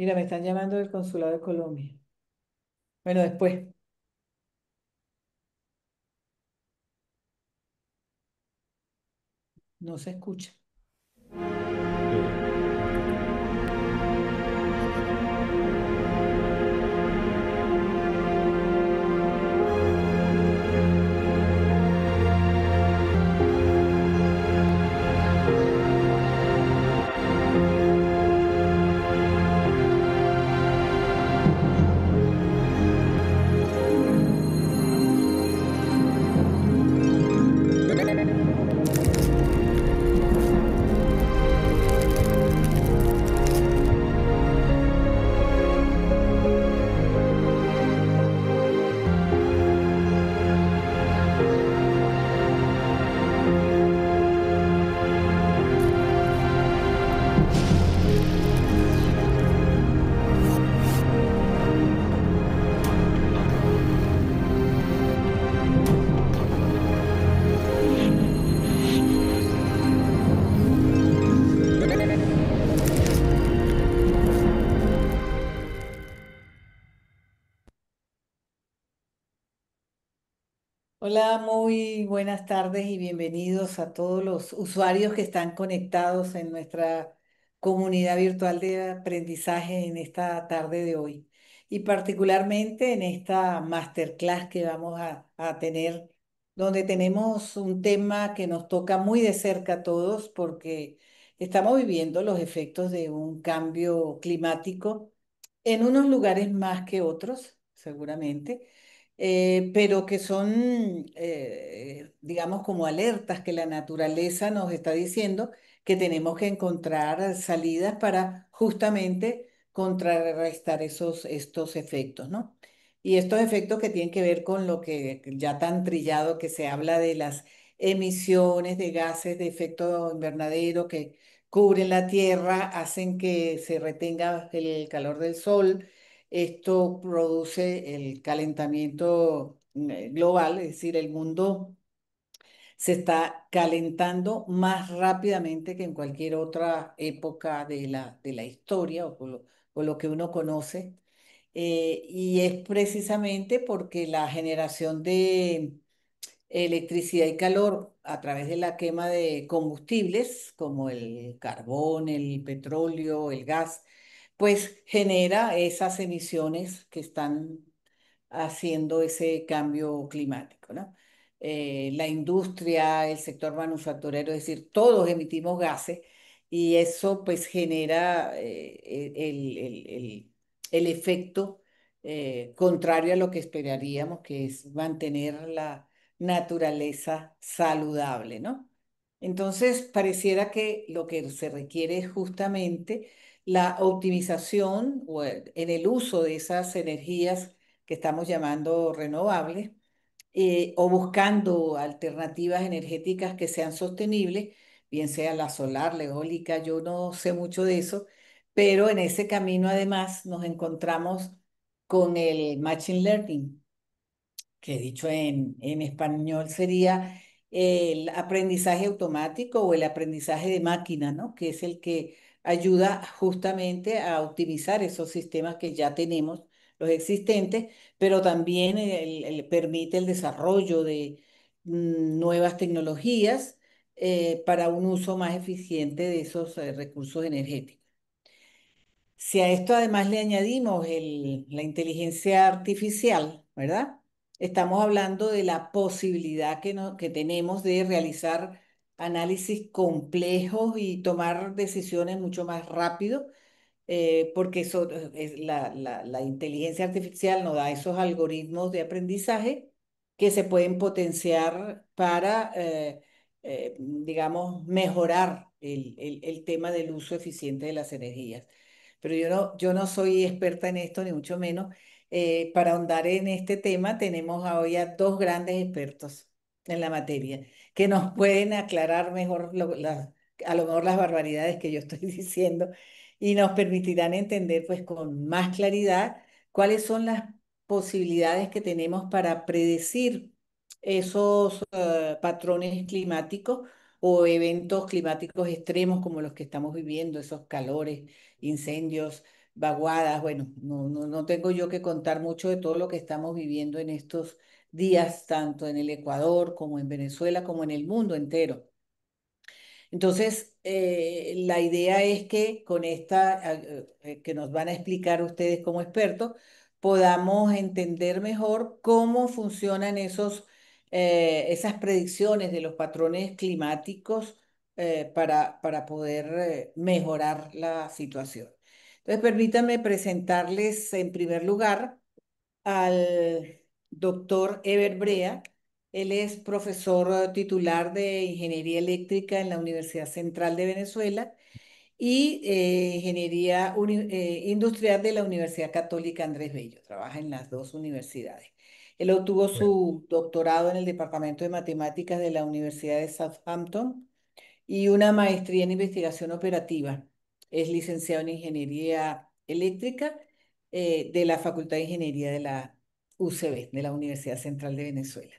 Mira, me están llamando del Consulado de Colombia. Bueno, después, no se escucha. Hola, muy buenas tardes y bienvenidos a todos los usuarios que están conectados en nuestra comunidad virtual de aprendizaje en esta tarde de hoy. Y particularmente en esta masterclass que vamos a tener, donde tenemos un tema que nos toca muy de cerca a todos porque estamos viviendo los efectos de un cambio climático en unos lugares más que otros, seguramente, pero que son, digamos, como alertas que la naturaleza nos está diciendo que tenemos que encontrar salidas para justamente contrarrestar estos efectos, ¿no? Y estos efectos que tienen que ver con lo que ya tan trillado que se habla de las emisiones de gases de efecto invernadero que cubren la Tierra, hacen que se retenga el calor del sol. Esto produce el calentamiento global, es decir, el mundo se está calentando más rápidamente que en cualquier otra época de la historia o lo que uno conoce. Y es precisamente porque la generación de electricidad y calor a través de la quema de combustibles como el carbón, el petróleo, el gas, pues genera esas emisiones que están haciendo ese cambio climático, ¿no? La industria, el sector manufacturero, es decir, todos emitimos gases y eso pues genera el efecto contrario a lo que esperaríamos, que es mantener la naturaleza saludable, ¿no? Entonces, pareciera que lo que se requiere es justamente la optimización en el uso de esas energías que estamos llamando renovables, o buscando alternativas energéticas que sean sostenibles, bien sea la solar, la eólica, yo no sé mucho de eso, pero en ese camino además nos encontramos con el Machine Learning, que dicho en español sería el aprendizaje automático o el aprendizaje de máquina, ¿no? Que es el que ayuda justamente a optimizar esos sistemas que ya tenemos, los existentes, pero también permite el desarrollo de nuevas tecnologías para un uso más eficiente de esos recursos energéticos. Si a esto además le añadimos la inteligencia artificial, ¿verdad? Estamos hablando de la posibilidad que tenemos de realizar análisis complejos y tomar decisiones mucho más rápido, porque la inteligencia artificial nos da esos algoritmos de aprendizaje que se pueden potenciar para, digamos, mejorar el tema del uso eficiente de las energías. Pero yo no soy experta en esto, ni mucho menos. Para ahondar en este tema, tenemos hoy a dos grandes expertos en la materia que nos pueden aclarar mejor a lo mejor las barbaridades que yo estoy diciendo y nos permitirán entender pues con más claridad cuáles son las posibilidades que tenemos para predecir esos patrones climáticos o eventos climáticos extremos como los que estamos viviendo, esos calores, incendios. vaguadas. Bueno, no tengo yo que contar mucho de todo lo que estamos viviendo en estos días, tanto en el Ecuador como en Venezuela, como en el mundo entero. Entonces, la idea es que con esta, que nos van a explicar ustedes como expertos, podamos entender mejor cómo funcionan esas predicciones de los patrones climáticos para poder mejorar la situación. Entonces, permítanme presentarles en primer lugar al doctor Ever Brea. Él es profesor titular de Ingeniería Eléctrica en la Universidad Central de Venezuela y Ingeniería Industrial de la Universidad Católica Andrés Bello. Trabaja en las dos universidades. Él obtuvo Bueno, su doctorado en el Departamento de Matemáticas de la Universidad de Southampton y una maestría en investigación operativa. Es licenciado en Ingeniería Eléctrica de la Facultad de Ingeniería de la UCB, de la Universidad Central de Venezuela.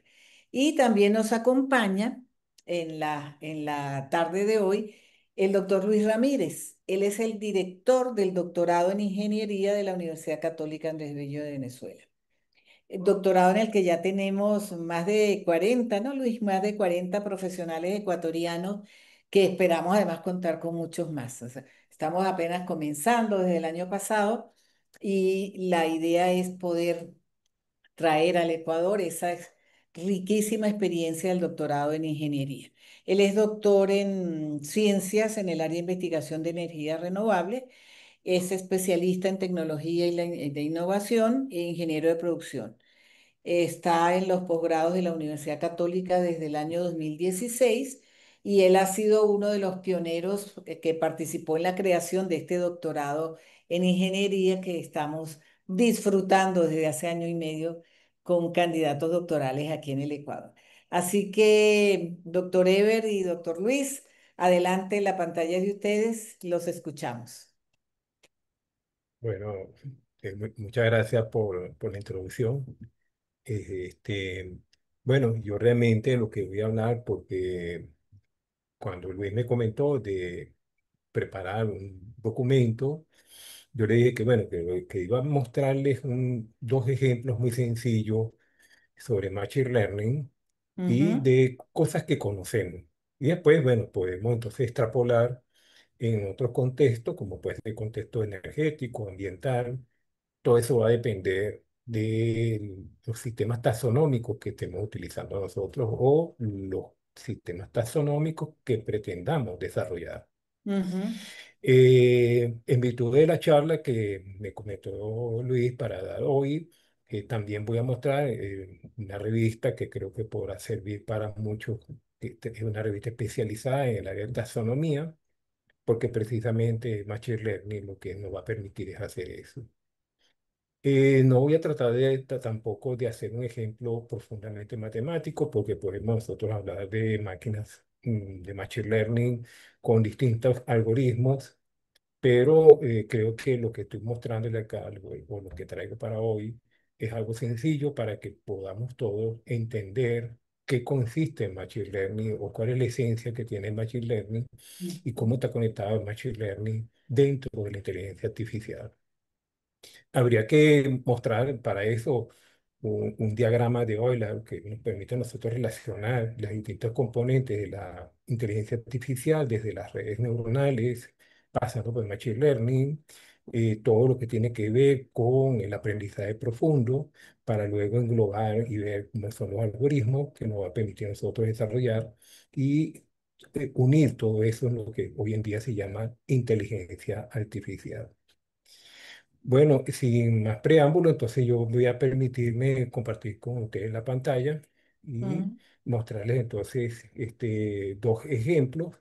Y también nos acompaña en la tarde de hoy el doctor Luis Ramírez. Él es el director del doctorado en Ingeniería de la Universidad Católica Andrés Bello de Venezuela. El doctorado en el que ya tenemos más de 40, ¿no, Luis? Más de 40 profesionales ecuatorianos que esperamos además contar con muchos más. O sea, estamos apenas comenzando desde el año pasado y la idea es poder traer al Ecuador esa riquísima experiencia del doctorado en ingeniería. Él es doctor en ciencias en el área de investigación de energía renovable, es especialista en tecnología de innovación e ingeniero de producción. Está en los posgrados de la Universidad Católica desde el año 2016 y él ha sido uno de los pioneros que participó en la creación de este doctorado en ingeniería que estamos disfrutando desde hace año y medio con candidatos doctorales aquí en el Ecuador. Así que, doctor Ever y doctor Luis, adelante, la pantalla es de ustedes, los escuchamos. bueno, muchas gracias por la introducción. Este, bueno, yo realmente lo que voy a hablar, porque cuando Luis me comentó de preparar un documento, yo le dije que, bueno, que iba a mostrarles dos ejemplos muy sencillos sobre Machine Learning y Ujú, de cosas que conocemos. Y después, bueno, podemos entonces extrapolar en otros contextos, como puede ser el contexto energético, ambiental. Todo eso va a depender de los sistemas taxonómicos que estemos utilizando nosotros o los sistemas taxonómicos que pretendamos desarrollar. ujú, En virtud de la charla que me comentó Luis para dar hoy, también voy a mostrar una revista que creo que podrá servir para muchos, que es una revista especializada en el área de taxonomía, porque precisamente Machine Learning lo que nos va a permitir es hacer eso. No voy a tratar tampoco de hacer un ejemplo profundamente matemático, porque podemos nosotros hablar de máquinas de Machine Learning con distintos algoritmos, pero creo que lo que estoy mostrándole acá, o lo que traigo para hoy, es algo sencillo para que podamos todos entender qué consiste el Machine Learning o cuál es la esencia que tiene el Machine Learning y cómo está conectado el Machine Learning dentro de la inteligencia artificial. Habría que mostrar para eso un diagrama de Euler que nos permite a nosotros relacionar las distintos componentes de la inteligencia artificial, desde las redes neuronales, pasando por el machine learning, todo lo que tiene que ver con el aprendizaje profundo, para luego englobar y ver cómo son los algoritmos que nos va a permitir a nosotros desarrollar y unir todo eso en lo que hoy en día se llama inteligencia artificial. Bueno, sin más preámbulo, entonces yo voy a permitirme compartir con ustedes la pantalla y ujú, mostrarles entonces dos ejemplos.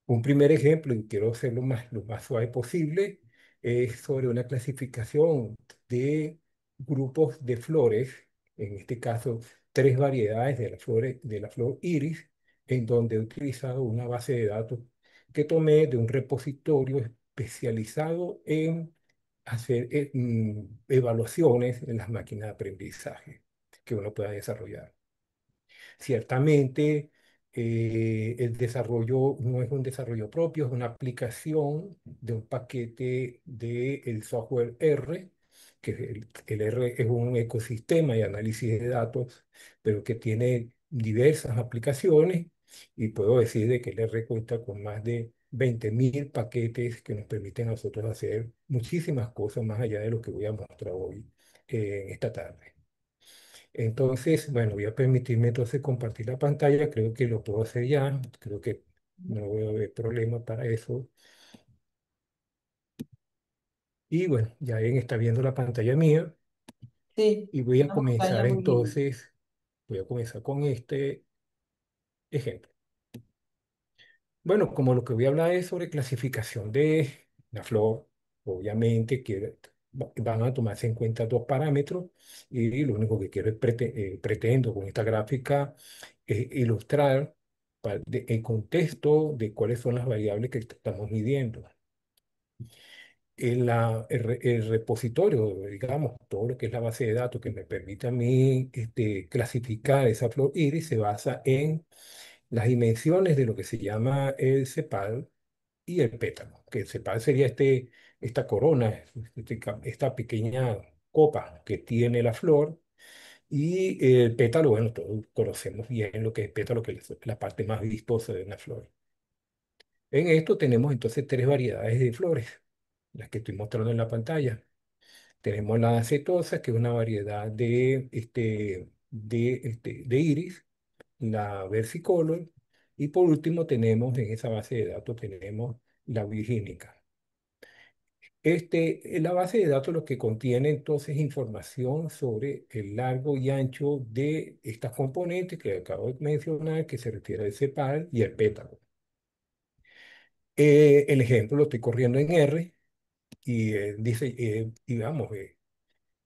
Un primer ejemplo, y quiero ser lo más suave posible, es sobre una clasificación de grupos de flores, en este caso tres variedades de la flor iris, en donde he utilizado una base de datos que tomé de un repositorio especializado en hacer evaluaciones en las máquinas de aprendizaje que uno pueda desarrollar. Ciertamente, El desarrollo no es un desarrollo propio, es una aplicación de un paquete del software R, que el R es un ecosistema de análisis de datos, pero que tiene diversas aplicaciones y puedo decir de que el R cuenta con más de 20.000 paquetes que nos permiten a nosotros hacer muchísimas cosas más allá de lo que voy a mostrar hoy, esta tarde. Entonces, bueno, voy a permitirme entonces compartir la pantalla. Creo que lo puedo hacer ya. Creo que no voy a haber problema para eso. Y bueno, ya ven, está viendo la pantalla mía. Sí, Y voy a una pantalla comenzar muy linda. entonces, voy a comenzar con este ejemplo. Bueno, como lo que voy a hablar es sobre clasificación de la flor, obviamente que van a tomarse en cuenta dos parámetros y lo único que quiero es pretendo con esta gráfica ilustrar el contexto de cuáles son las variables que estamos midiendo. El repositorio, digamos, todo lo que es la base de datos que me permite a mí clasificar esa flor iris se basa en las dimensiones de lo que se llama el sepal y el pétalo, que el sepal sería esta corona, esta pequeña copa que tiene la flor, y el pétalo, bueno, todos conocemos bien lo que es pétalo, que es la parte más vistosa de una flor. En esto tenemos entonces tres variedades de flores, las que estoy mostrando en la pantalla. Tenemos la acetosa, que es una variedad de iris, la versicolor, y por último tenemos en esa base de datos tenemos la virgínica. La base de datos lo que contiene entonces información sobre el largo y ancho de estas componentes que acabo de mencionar, que se refiere al sepal y al pétalo. El ejemplo lo estoy corriendo en R y dice, digamos,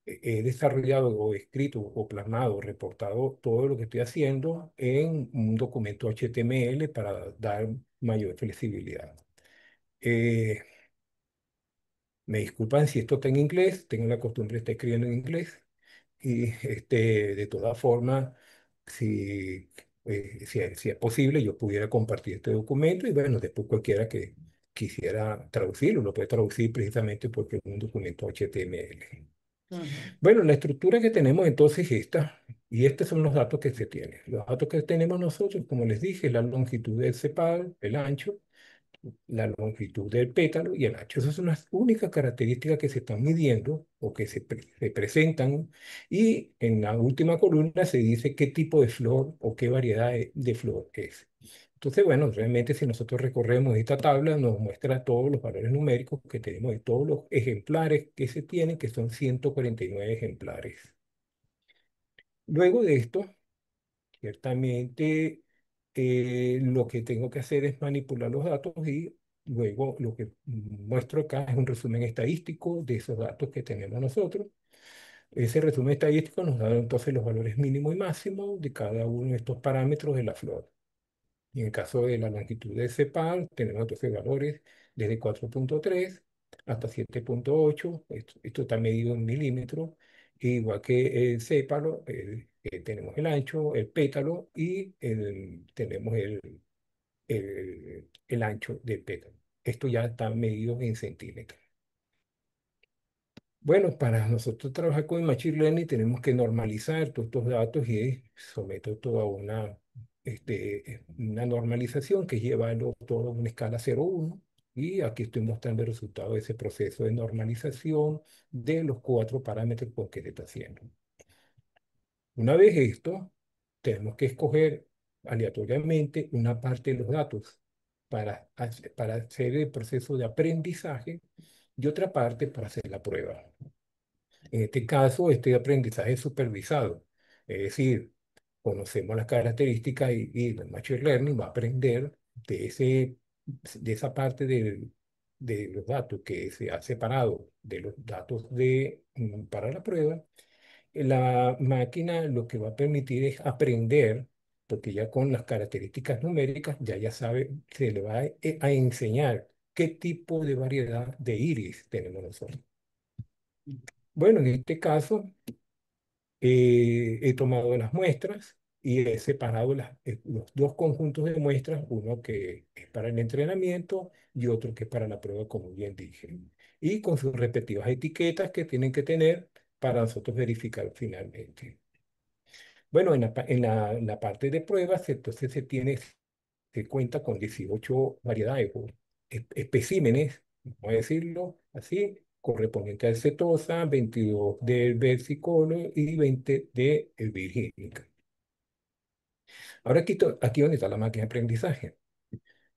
he desarrollado o escrito o plasmado, reportado todo lo que estoy haciendo en un documento HTML para dar mayor flexibilidad. Eh, Me disculpan si esto está en inglés, tengo la costumbre de estar escribiendo en inglés y de todas formas, si es posible, yo pudiera compartir este documento y bueno, después cualquiera que quisiera traducirlo, lo puede traducir precisamente porque es un documento HTML. Ujú. Bueno, la estructura que tenemos entonces es esta, y estos son los datos que se tienen. Los datos que tenemos nosotros, como les dije, la longitud del sepal, el ancho, la longitud del pétalo y el ancho. Esas son las únicas características que se están midiendo o que se presentan. Y en la última columna se dice qué tipo de flor o qué variedad de flor es. Entonces, bueno, realmente si nosotros recorremos esta tabla, nos muestra todos los valores numéricos que tenemos de todos los ejemplares que se tienen, que son 149 ejemplares. Luego de esto, ciertamente, lo que tengo que hacer es manipular los datos y luego lo que muestro acá es un resumen estadístico de esos datos que tenemos nosotros. Ese resumen estadístico nos da entonces los valores mínimo y máximo de cada uno de estos parámetros de la flor. Y en el caso de la longitud de sepal, tenemos entonces valores desde 4,3 hasta 7,8. Esto está medido en milímetros. Igual que el sépalo, tenemos el ancho, el pétalo y tenemos el ancho del pétalo. Esto ya está medido en centímetros. Bueno, para nosotros trabajar con el Machine Learning tenemos que normalizar todos estos datos y someter toda una normalización que lleva todo a una escala 0,1. Y aquí estoy mostrando el resultado de ese proceso de normalización de los cuatro parámetros por que se está haciendo. Una vez esto, tenemos que escoger aleatoriamente una parte de los datos para hacer el proceso de aprendizaje y otra parte para hacer la prueba. En este caso, este aprendizaje es supervisado, es decir, conocemos las características y el Machine Learning va a aprender de esa parte de los datos que se ha separado de los datos para la prueba. La máquina lo que va a permitir es aprender, porque ya con las características numéricas ya sabe, se le va a enseñar qué tipo de variedad de iris tenemos nosotros. Bueno, en este caso he tomado las muestras y he separado los dos conjuntos de muestras, uno que es para el entrenamiento y otro que es para la prueba, como bien dije, y con sus respectivas etiquetas que tienen que tener para nosotros verificar finalmente. Bueno, en la parte de pruebas, entonces se cuenta con 18 variedades o especímenes, vamos a decirlo así, correspondiente al cetosa, 22 del versicolor y 20 de el virgínica. Ahora aquí donde está la máquina de aprendizaje.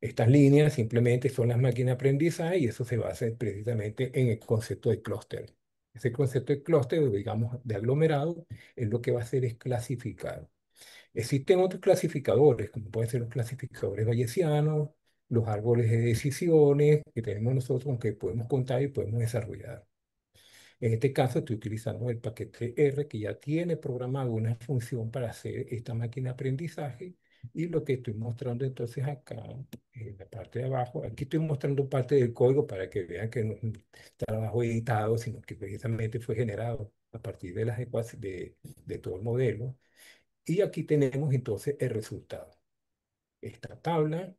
Estas líneas simplemente son las máquinas de aprendizaje y eso se basa precisamente en el concepto de clúster. Ese concepto de clúster, o digamos, de aglomerado, es lo que va a hacer es clasificar. Existen otros clasificadores, como pueden ser los clasificadores bayesianos, los árboles de decisiones que tenemos nosotros, aunque podemos contar y podemos desarrollar. En este caso estoy utilizando el paquete R que ya tiene programado una función para hacer esta máquina de aprendizaje y lo que estoy mostrando entonces acá en la parte de abajo, aquí estoy mostrando parte del código para que vean que no es un trabajo editado, sino que precisamente fue generado a partir de las ecuaciones de todo el modelo. Y aquí tenemos entonces el resultado. Esta tabla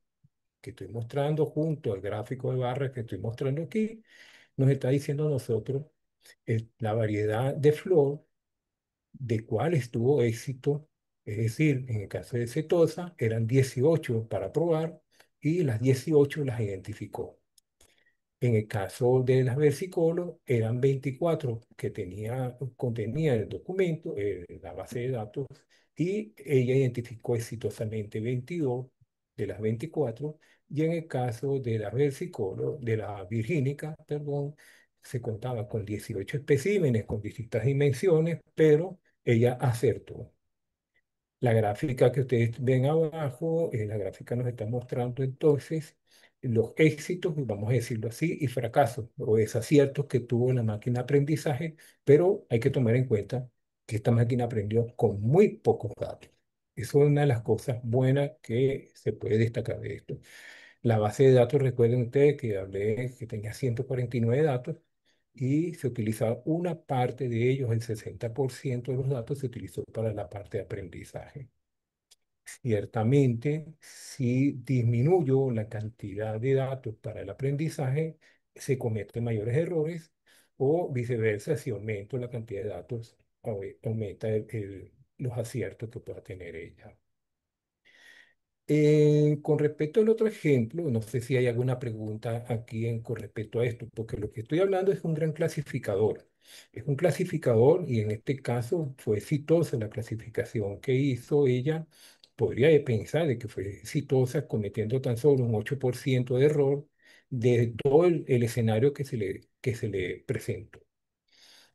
que estoy mostrando junto al gráfico de barras que estoy mostrando aquí, nos está diciendo a nosotros la variedad de flor de cuáles tuvo éxito. Es decir, en el caso de Cetosa eran 18 para probar y las 18 las identificó. En el caso de las versicolos, eran 24 que contenía el documento, la base de datos, y ella identificó exitosamente 22 de las 24. Y en el caso de las versicolos, de la virgínica, perdón, se contaba con 18 especímenes con distintas dimensiones, pero ella acertó. La gráfica que ustedes ven abajo, la gráfica nos está mostrando entonces los éxitos, vamos a decirlo así, y fracasos o desaciertos que tuvo la máquina de aprendizaje, pero hay que tomar en cuenta que esta máquina aprendió con muy pocos datos. Eso es una de las cosas buenas que se puede destacar de esto. La base de datos, recuerden ustedes que hablé que tenía 149 datos y se utilizaba una parte de ellos, el 60% de los datos se utilizó para la parte de aprendizaje. Ciertamente, si disminuyo la cantidad de datos para el aprendizaje, se cometen mayores errores o viceversa, si aumento la cantidad de datos, aumenta los aciertos que pueda tener ella. Con respecto al otro ejemplo, no sé si hay alguna pregunta aquí con respecto a esto, porque lo que estoy hablando es un gran clasificador. Es un clasificador y en este caso fue exitosa la clasificación que hizo ella. Podría pensar de que fue exitosa cometiendo tan solo un 8% de error de todo el escenario que se le presentó.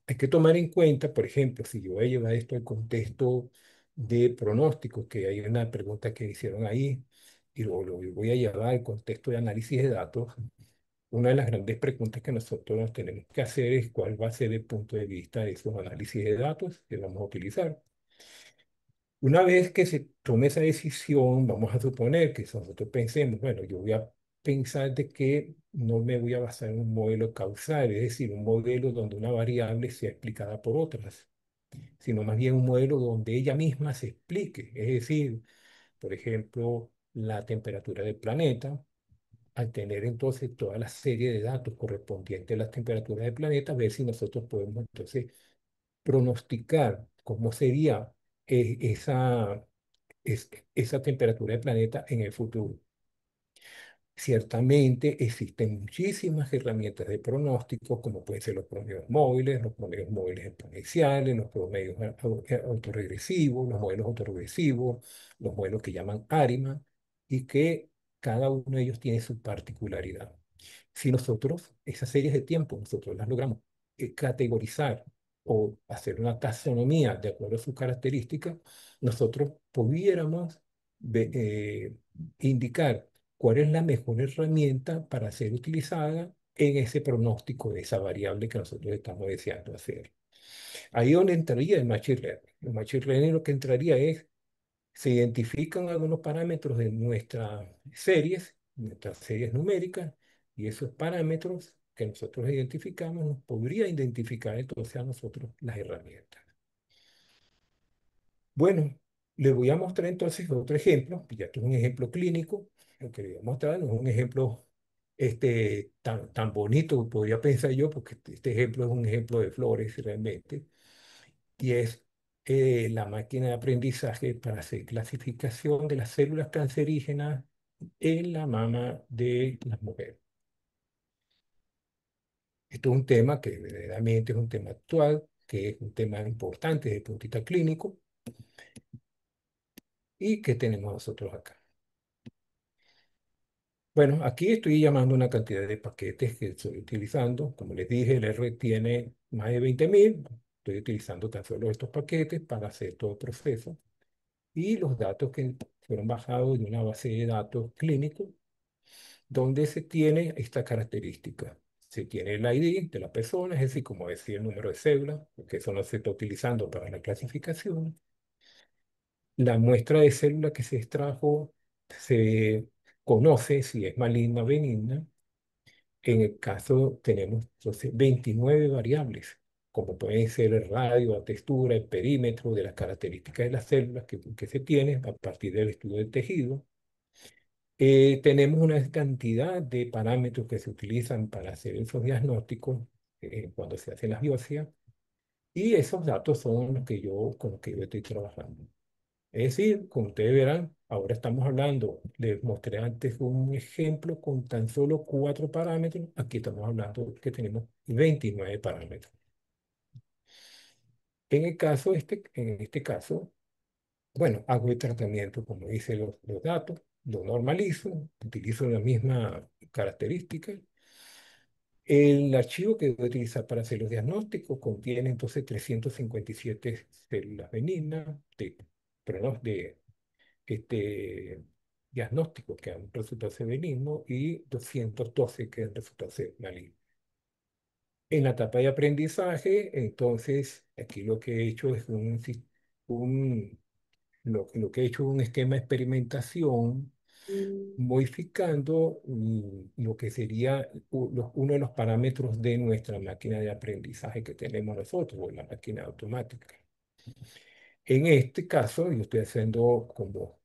Hay que tomar en cuenta, por ejemplo, si yo voy a llevar esto al contexto de pronósticos, que hay una pregunta que hicieron ahí, y lo voy a llevar al contexto de análisis de datos, una de las grandes preguntas que nosotros nos tenemos que hacer es cuál va a ser el punto de vista de esos análisis de datos que vamos a utilizar. Una vez que se tome esa decisión, vamos a suponer que nosotros pensemos, bueno, yo voy a pensar de que no me voy a basar en un modelo causal, es decir, un modelo donde una variable sea explicada por otras, sino más bien un modelo donde ella misma se explique, es decir, por ejemplo, la temperatura del planeta. Al tener entonces toda la serie de datos correspondientes a las temperaturas del planeta, ver si nosotros podemos entonces pronosticar cómo sería esa esa temperatura del planeta en el futuro. Ciertamente existen muchísimas herramientas de pronóstico, como pueden ser los promedios móviles exponenciales, los promedios autorregresivos, los modelos autorregresivos, los modelos que llaman ARIMA, y que cada uno de ellos tiene su particularidad. Si nosotros, esas series de tiempo, nosotros las logramos categorizar o hacer una taxonomía de acuerdo a sus características, nosotros pudiéramos indicar cuál es la mejor herramienta para ser utilizada en ese pronóstico de esa variable que nosotros estamos deseando hacer. Ahí donde entraría el Machine Learning. El Machine Learning lo que entraría es, se identifican algunos parámetros de nuestras series numéricas, y esos parámetros que nosotros identificamos nos podría identificar entonces a nosotros las herramientas. Bueno, le voy a mostrar entonces otro ejemplo, ya que es un ejemplo clínico. Lo que le voy a mostrar no es un ejemplo tan bonito, podría pensar yo, porque este ejemplo es un ejemplo de flores realmente, y es la máquina de aprendizaje para hacer clasificación de las células cancerígenas en la mama de las mujeres. Esto es un tema que verdaderamente es un tema actual, que es un tema importante desde el punto de vista clínico y que tenemos nosotros acá. Bueno, aquí estoy llamando una cantidad de paquetes que estoy utilizando. Como les dije, el R tiene más de 20.000. Estoy utilizando tan solo estos paquetes para hacer todo el proceso. Y los datos que fueron bajados de una base de datos clínico, donde se tiene esta característica. Se tiene el ID de la persona, es decir, como decía el número de cédula, porque eso no se está utilizando para la clasificación. La muestra de célula que se extrajo se conoce si es maligna o benigna. En el caso tenemos entonces 29 variables, como pueden ser el radio, la textura, el perímetro de las características de las células que se tienen a partir del estudio del tejido. Tenemos una cantidad de parámetros que se utilizan para hacer esos diagnósticos cuando se hacen las biopsias, y esos datos son los que con los que yo estoy trabajando. Es decir, como ustedes verán, ahora estamos hablando, les mostré antes un ejemplo con tan solo 4 parámetros, aquí estamos hablando que tenemos 29 parámetros. En este caso, bueno, hago el tratamiento, como dice los datos, lo normalizo, utilizo la misma característica. El archivo que voy a utilizar para hacer los diagnósticos contiene entonces 357 células benignas perdón, de este, diagnósticos que han resultado ser benignos y 212 que han resultado ser malignos. En la etapa de aprendizaje, entonces, aquí lo que he hecho es un, lo que he hecho es un esquema de experimentación modificando lo que sería uno de los parámetros de nuestra máquina de aprendizaje que tenemos nosotros, o la máquina automática. En este caso, yo estoy haciendo como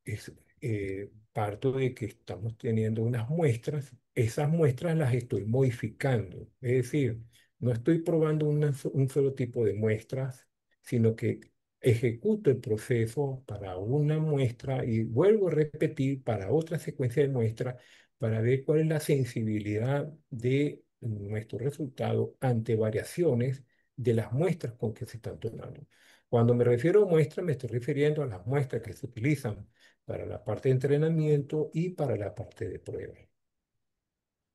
parto de que estamos teniendo unas muestras, esas muestras las estoy modificando. Es decir, no estoy probando un solo tipo de muestras, sino que ejecuto el proceso para una muestra y vuelvo a repetir para otra secuencia de muestras para ver cuál es la sensibilidad de nuestro resultado ante variaciones de las muestras con que se están tomando. Cuando me refiero a muestras, me estoy refiriendo a las muestras que se utilizan para la parte de entrenamiento y para la parte de prueba.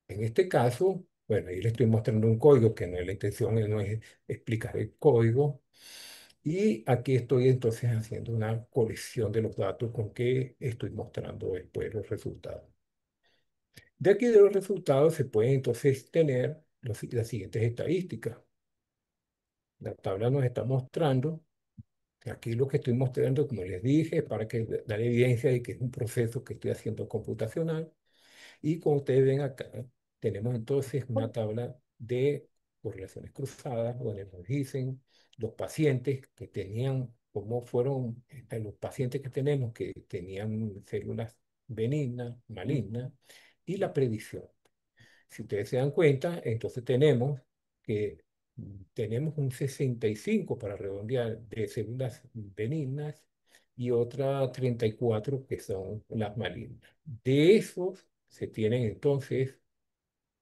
En este caso, bueno, ahí le estoy mostrando un código que no es la intención, no es explicar el código. Y aquí estoy entonces haciendo una colección de los datos con que estoy mostrando después los resultados. De aquí de los resultados se pueden entonces tener las siguientes estadísticas. La tabla nos está mostrando. Aquí lo que estoy mostrando, como les dije, es para que dar evidencia de que es un proceso que estoy haciendo computacional. Y como ustedes ven acá, tenemos entonces una tabla de correlaciones cruzadas, donde nos dicen los pacientes que tenían, cómo fueron los pacientes que tenemos que tenían células benignas, malignas, y la predicción. Si ustedes se dan cuenta, entonces tenemos que tenemos un 65 para redondear de células benignas y otra 34 que son las malignas. De esos se tienen entonces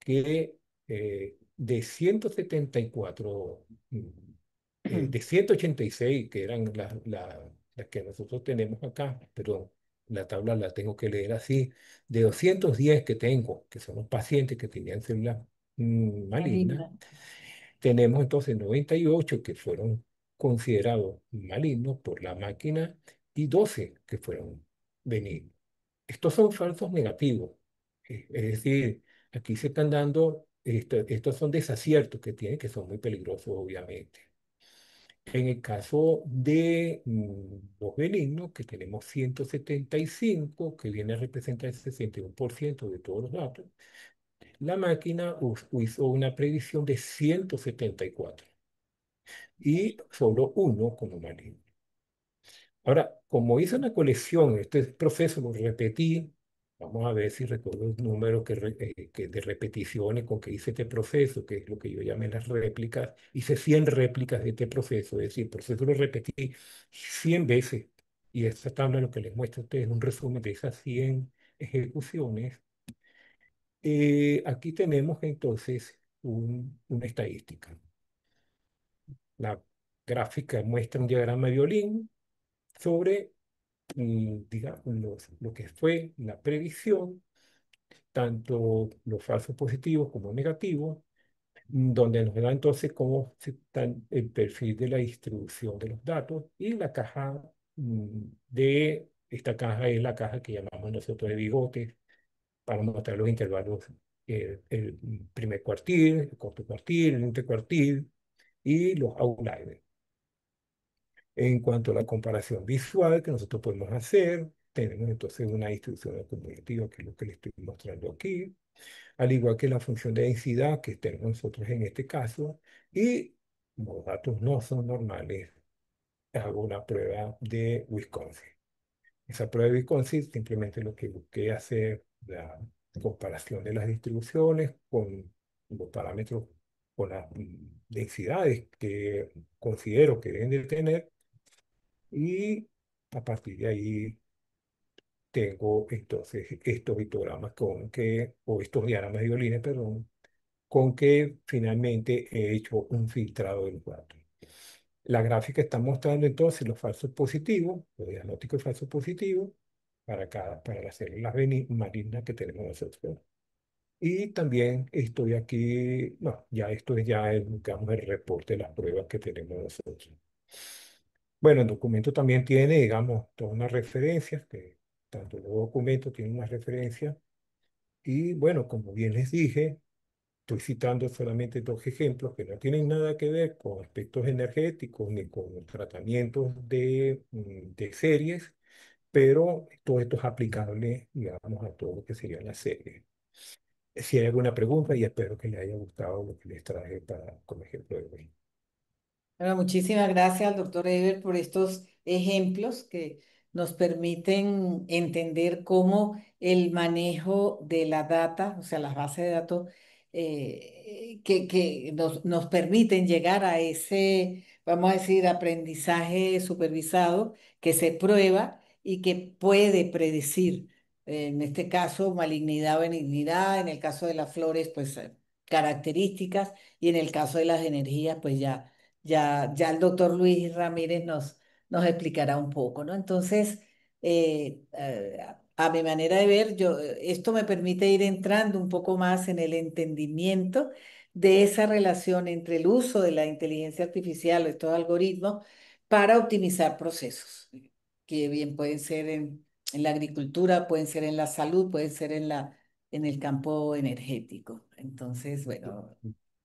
que de 174, de 186 que eran las que nosotros tenemos acá, perdón, la tabla la tengo que leer así, de 210 que tengo, que son los pacientes que tenían células malignas, Maligna. tenemos entonces 98 que fueron considerados malignos por la máquina y 12 que fueron benignos. Estos son falsos negativos. Es decir, aquí se están dando, estos son desaciertos que tienen, que son muy peligrosos, obviamente. En el caso de los benignos, que tenemos 175, que viene a representar el 61% de todos los datos, la máquina hizo una predicción de 174 y solo uno como maligno. Ahora, como hice una colección, este proceso lo repetí, vamos a ver si recuerdo el número que de repeticiones con que hice este proceso, que es lo que yo llamé las réplicas. Hice 100 réplicas de este proceso, es decir, el proceso lo repetí 100 veces. Y esta tabla lo que les muestra a ustedes es un resumen de esas 100 ejecuciones. Aquí tenemos entonces una estadística. La gráfica muestra un diagrama de violín sobre digamos, lo que fue la predicción, tanto los falsos positivos como negativos, donde nos da entonces cómo está el perfil de la distribución de los datos y la caja esta caja es la caja que llamamos nosotros de bigotes para mostrar los intervalos, el primer cuartil, el cuarto cuartil, el intercuartil y los outliers. En cuanto a la comparación visual que nosotros podemos hacer, tenemos entonces una distribución acumulativa, que es lo que le estoy mostrando aquí, al igual que la función de densidad que tenemos nosotros en este caso, y los datos no son normales, hago una prueba de Wisconsin. Esa prueba de Wisconsin simplemente lo que busqué hacer la comparación de las distribuciones con los parámetros, con las densidades que considero que deben de tener y a partir de ahí tengo entonces estos histogramas o estos diagramas de violines, perdón, con que finalmente he hecho un filtrado de los datos. La gráfica está mostrando entonces los falsos positivos, los diagnósticos de falsos positivos, para las células malignas que tenemos nosotros. Y también estoy aquí, no, ya esto es ya digamos, el reporte de las pruebas que tenemos nosotros. Bueno, el documento también tiene, digamos, todas unas referencias, que tanto los documentos tienen unas referencias. Y bueno, como bien les dije, estoy citando solamente dos ejemplos que no tienen nada que ver con aspectos energéticos ni con tratamientos de series, pero todo esto es aplicable, digamos, a todo lo que serían las series. Si hay alguna pregunta, y espero que les haya gustado lo que les traje como ejemplo de hoy. Bueno, muchísimas gracias al doctor Eber por estos ejemplos que nos permiten entender cómo el manejo de la data, o sea, las bases de datos, que nos permiten llegar a ese, vamos a decir, aprendizaje supervisado que se prueba y que puede predecir, en este caso, malignidad o benignidad, en el caso de las flores, pues características, y en el caso de las energías, pues ya el doctor Luis Ramírez nos explicará un poco, ¿no? Entonces, a mi manera de ver, esto me permite ir entrando un poco más en el entendimiento de esa relación entre el uso de la inteligencia artificial, de estos algoritmos, para optimizar procesos, que bien pueden ser en la agricultura, pueden ser en la salud, pueden ser en el campo energético. Entonces, bueno.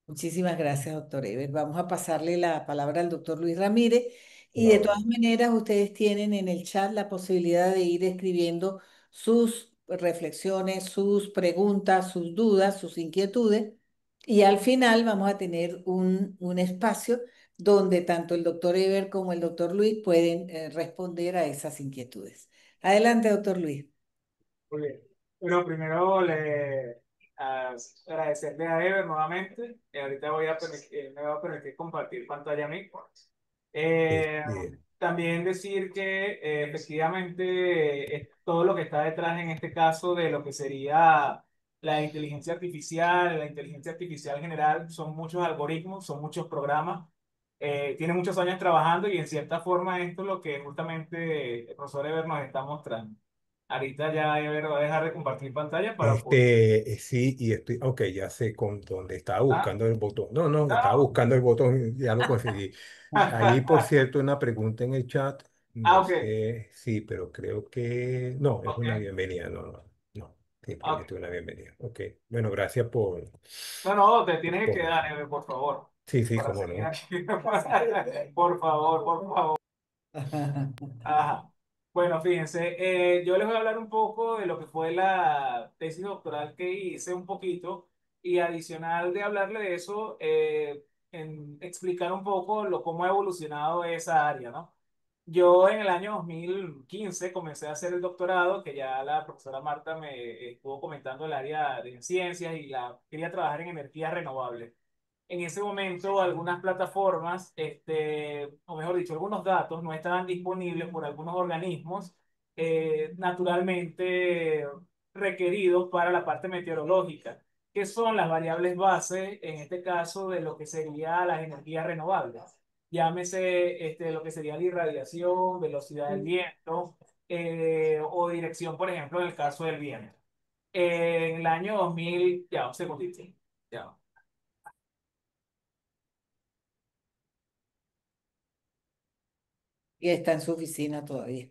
Muchísimas gracias, doctor Eber. Vamos a pasarle la palabra al doctor Luis Ramírez y de todas Ahora, maneras ustedes tienen en el chat la posibilidad de ir escribiendo sus reflexiones, sus preguntas, sus dudas, sus inquietudes y al final vamos a tener un espacio donde tanto el doctor Eber como el doctor Luis pueden responder a esas inquietudes. Adelante, doctor Luis. Muy bien. Bueno, primero agradecerle a Ever nuevamente. Ahorita me voy a permitir compartir pantalla a mí. Eh, bien. También decir que efectivamente todo lo que está detrás en este caso de lo que sería la inteligencia artificial general, son muchos algoritmos, son muchos programas. Tiene muchos años trabajando y en cierta forma esto es lo que justamente el profesor Ever nos está mostrando. Ahorita ya Ever va a dejar de compartir pantalla para poder... Sí, y estoy, ok, ya sé con dónde estaba Ah, buscando el botón. No, no, estaba no. buscando el botón, ya lo conseguí. Ahí, por cierto, una pregunta en el chat, Ah, no ok, sé, sí, pero creo que, no, es ok, una bienvenida, no, no, no, ok. simplemente una bienvenida. Ok, bueno, gracias No, no, te tienes que por, quedar, Ever, por favor, sí, sí, para cómo seguir no. aquí. Por favor, por favor. Ajá. Bueno, fíjense, yo les voy a hablar un poco de lo que fue la tesis doctoral que hice un poquito y adicional de hablarle de eso, explicar un poco cómo ha evolucionado esa área, ¿no? Yo en el año 2015 comencé a hacer el doctorado, que ya la profesora Marta me estuvo comentando el área de ciencias y quería trabajar en energías renovables. En ese momento algunas plataformas, o mejor dicho, algunos datos no estaban disponibles por algunos organismos naturalmente requeridos para la parte meteorológica, que son las variables base, en este caso, de lo que sería las energías renovables. Llámese lo que sería la irradiación, velocidad del viento o dirección, por ejemplo, en el caso del viento. En el año 2000, ya, un segundito. Ya. Y está en su oficina todavía.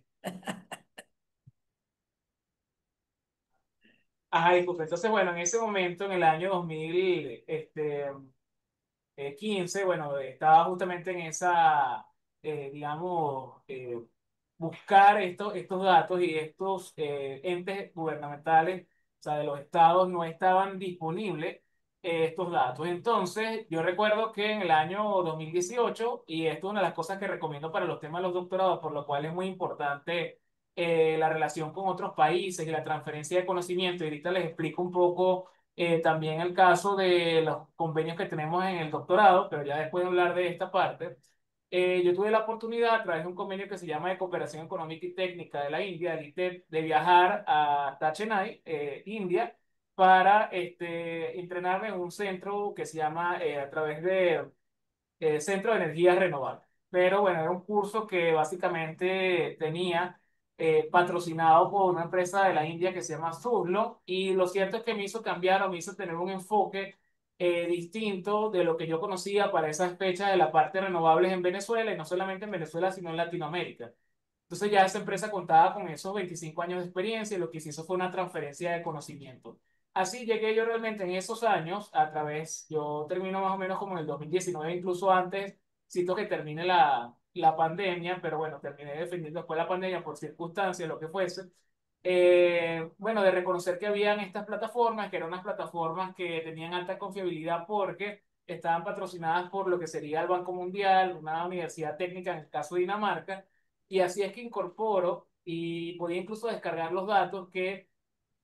Ajá, disculpe. Entonces, bueno, en ese momento, en el año 2000, 15, bueno, estaba justamente en esa, digamos, buscar estos datos y estos entes gubernamentales, o sea, de los estados, no estaban disponibles estos datos. Entonces, yo recuerdo que en el año 2018, y esto es una de las cosas que recomiendo para los temas de los doctorados, por lo cual es muy importante la relación con otros países y la transferencia de conocimiento, y ahorita les explico un poco también el caso de los convenios que tenemos en el doctorado, pero ya después de hablar de esta parte, yo tuve la oportunidad a través de un convenio que se llama de Cooperación Económica y Técnica de la India, el ITEP, de viajar a Chennai, India, para entrenarme en un centro que se llama a través de Centro de Energías Renovables. Pero bueno, era un curso que básicamente tenía patrocinado por una empresa de la India que se llama Surlo, y lo cierto es que me hizo cambiar o me hizo tener un enfoque distinto de lo que yo conocía para esas fechas de la parte de renovables en Venezuela, y no solamente en Venezuela, sino en Latinoamérica. Entonces ya esa empresa contaba con esos 25 años de experiencia, y lo que se hizo fue una transferencia de conocimiento. Así llegué yo realmente en esos años a través, yo termino más o menos como en el 2019, incluso antes, siento que termine la pandemia, pero bueno, terminé defendiendo después la pandemia por circunstancias, lo que fuese. Bueno, de reconocer que habían estas plataformas, que eran unas plataformas que tenían alta confiabilidad porque estaban patrocinadas por lo que sería el Banco Mundial, una universidad técnica en el caso de Dinamarca, y así es que incorporo y podía incluso descargar los datos que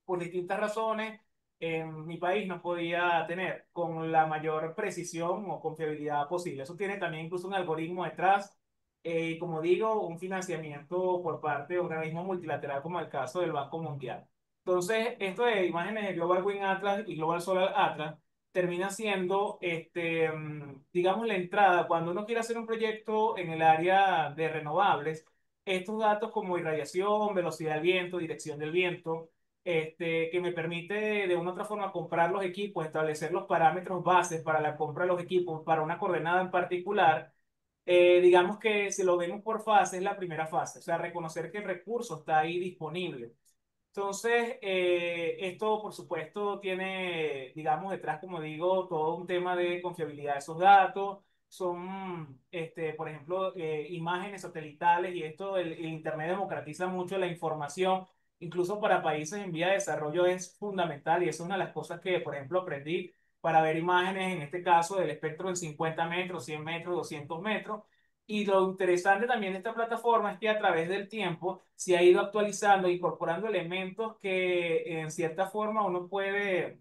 por distintas razones en mi país no podía tener con la mayor precisión o confiabilidad posible. Eso tiene también incluso un algoritmo detrás y, como digo, un financiamiento por parte de un organismo multilateral como el caso del Banco Mundial. Entonces, esto de imágenes de Global Wind Atlas y Global Solar Atlas termina siendo, digamos, la entrada. Cuando uno quiere hacer un proyecto en el área de renovables, estos datos como irradiación, velocidad del viento, dirección del viento, que me permite de una u otra forma comprar los equipos, establecer los parámetros bases para la compra de los equipos para una coordenada en particular. Digamos que si lo vemos por fase, es la primera fase, o sea, reconocer que el recurso está ahí disponible. Entonces, esto por supuesto tiene, digamos, detrás, como digo, todo un tema de confiabilidad de esos datos. Son, por ejemplo, imágenes satelitales, y esto, el Internet democratiza mucho la información, incluso para países en vía de desarrollo es fundamental, y eso es una de las cosas que, por ejemplo, aprendí para ver imágenes, en este caso, del espectro en 50 metros, 100 metros, 200 metros. Y lo interesante también de esta plataforma es que a través del tiempo se ha ido actualizando, incorporando elementos que en cierta forma uno puede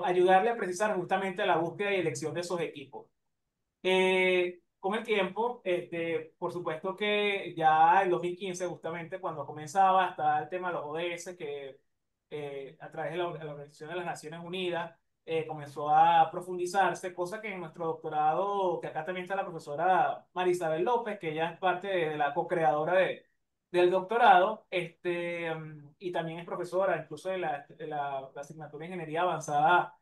ayudarle a precisar justamente la búsqueda y elección de esos equipos. Con el tiempo, por supuesto que ya en 2015, justamente cuando comenzaba, estaba el tema de los ODS, que a través de la Organización de las Naciones Unidas comenzó a profundizarse, cosa que en nuestro doctorado, que acá también está la profesora Marisabel López, que ella es parte de la co-creadora del doctorado, y también es profesora incluso de la asignatura de Ingeniería Avanzada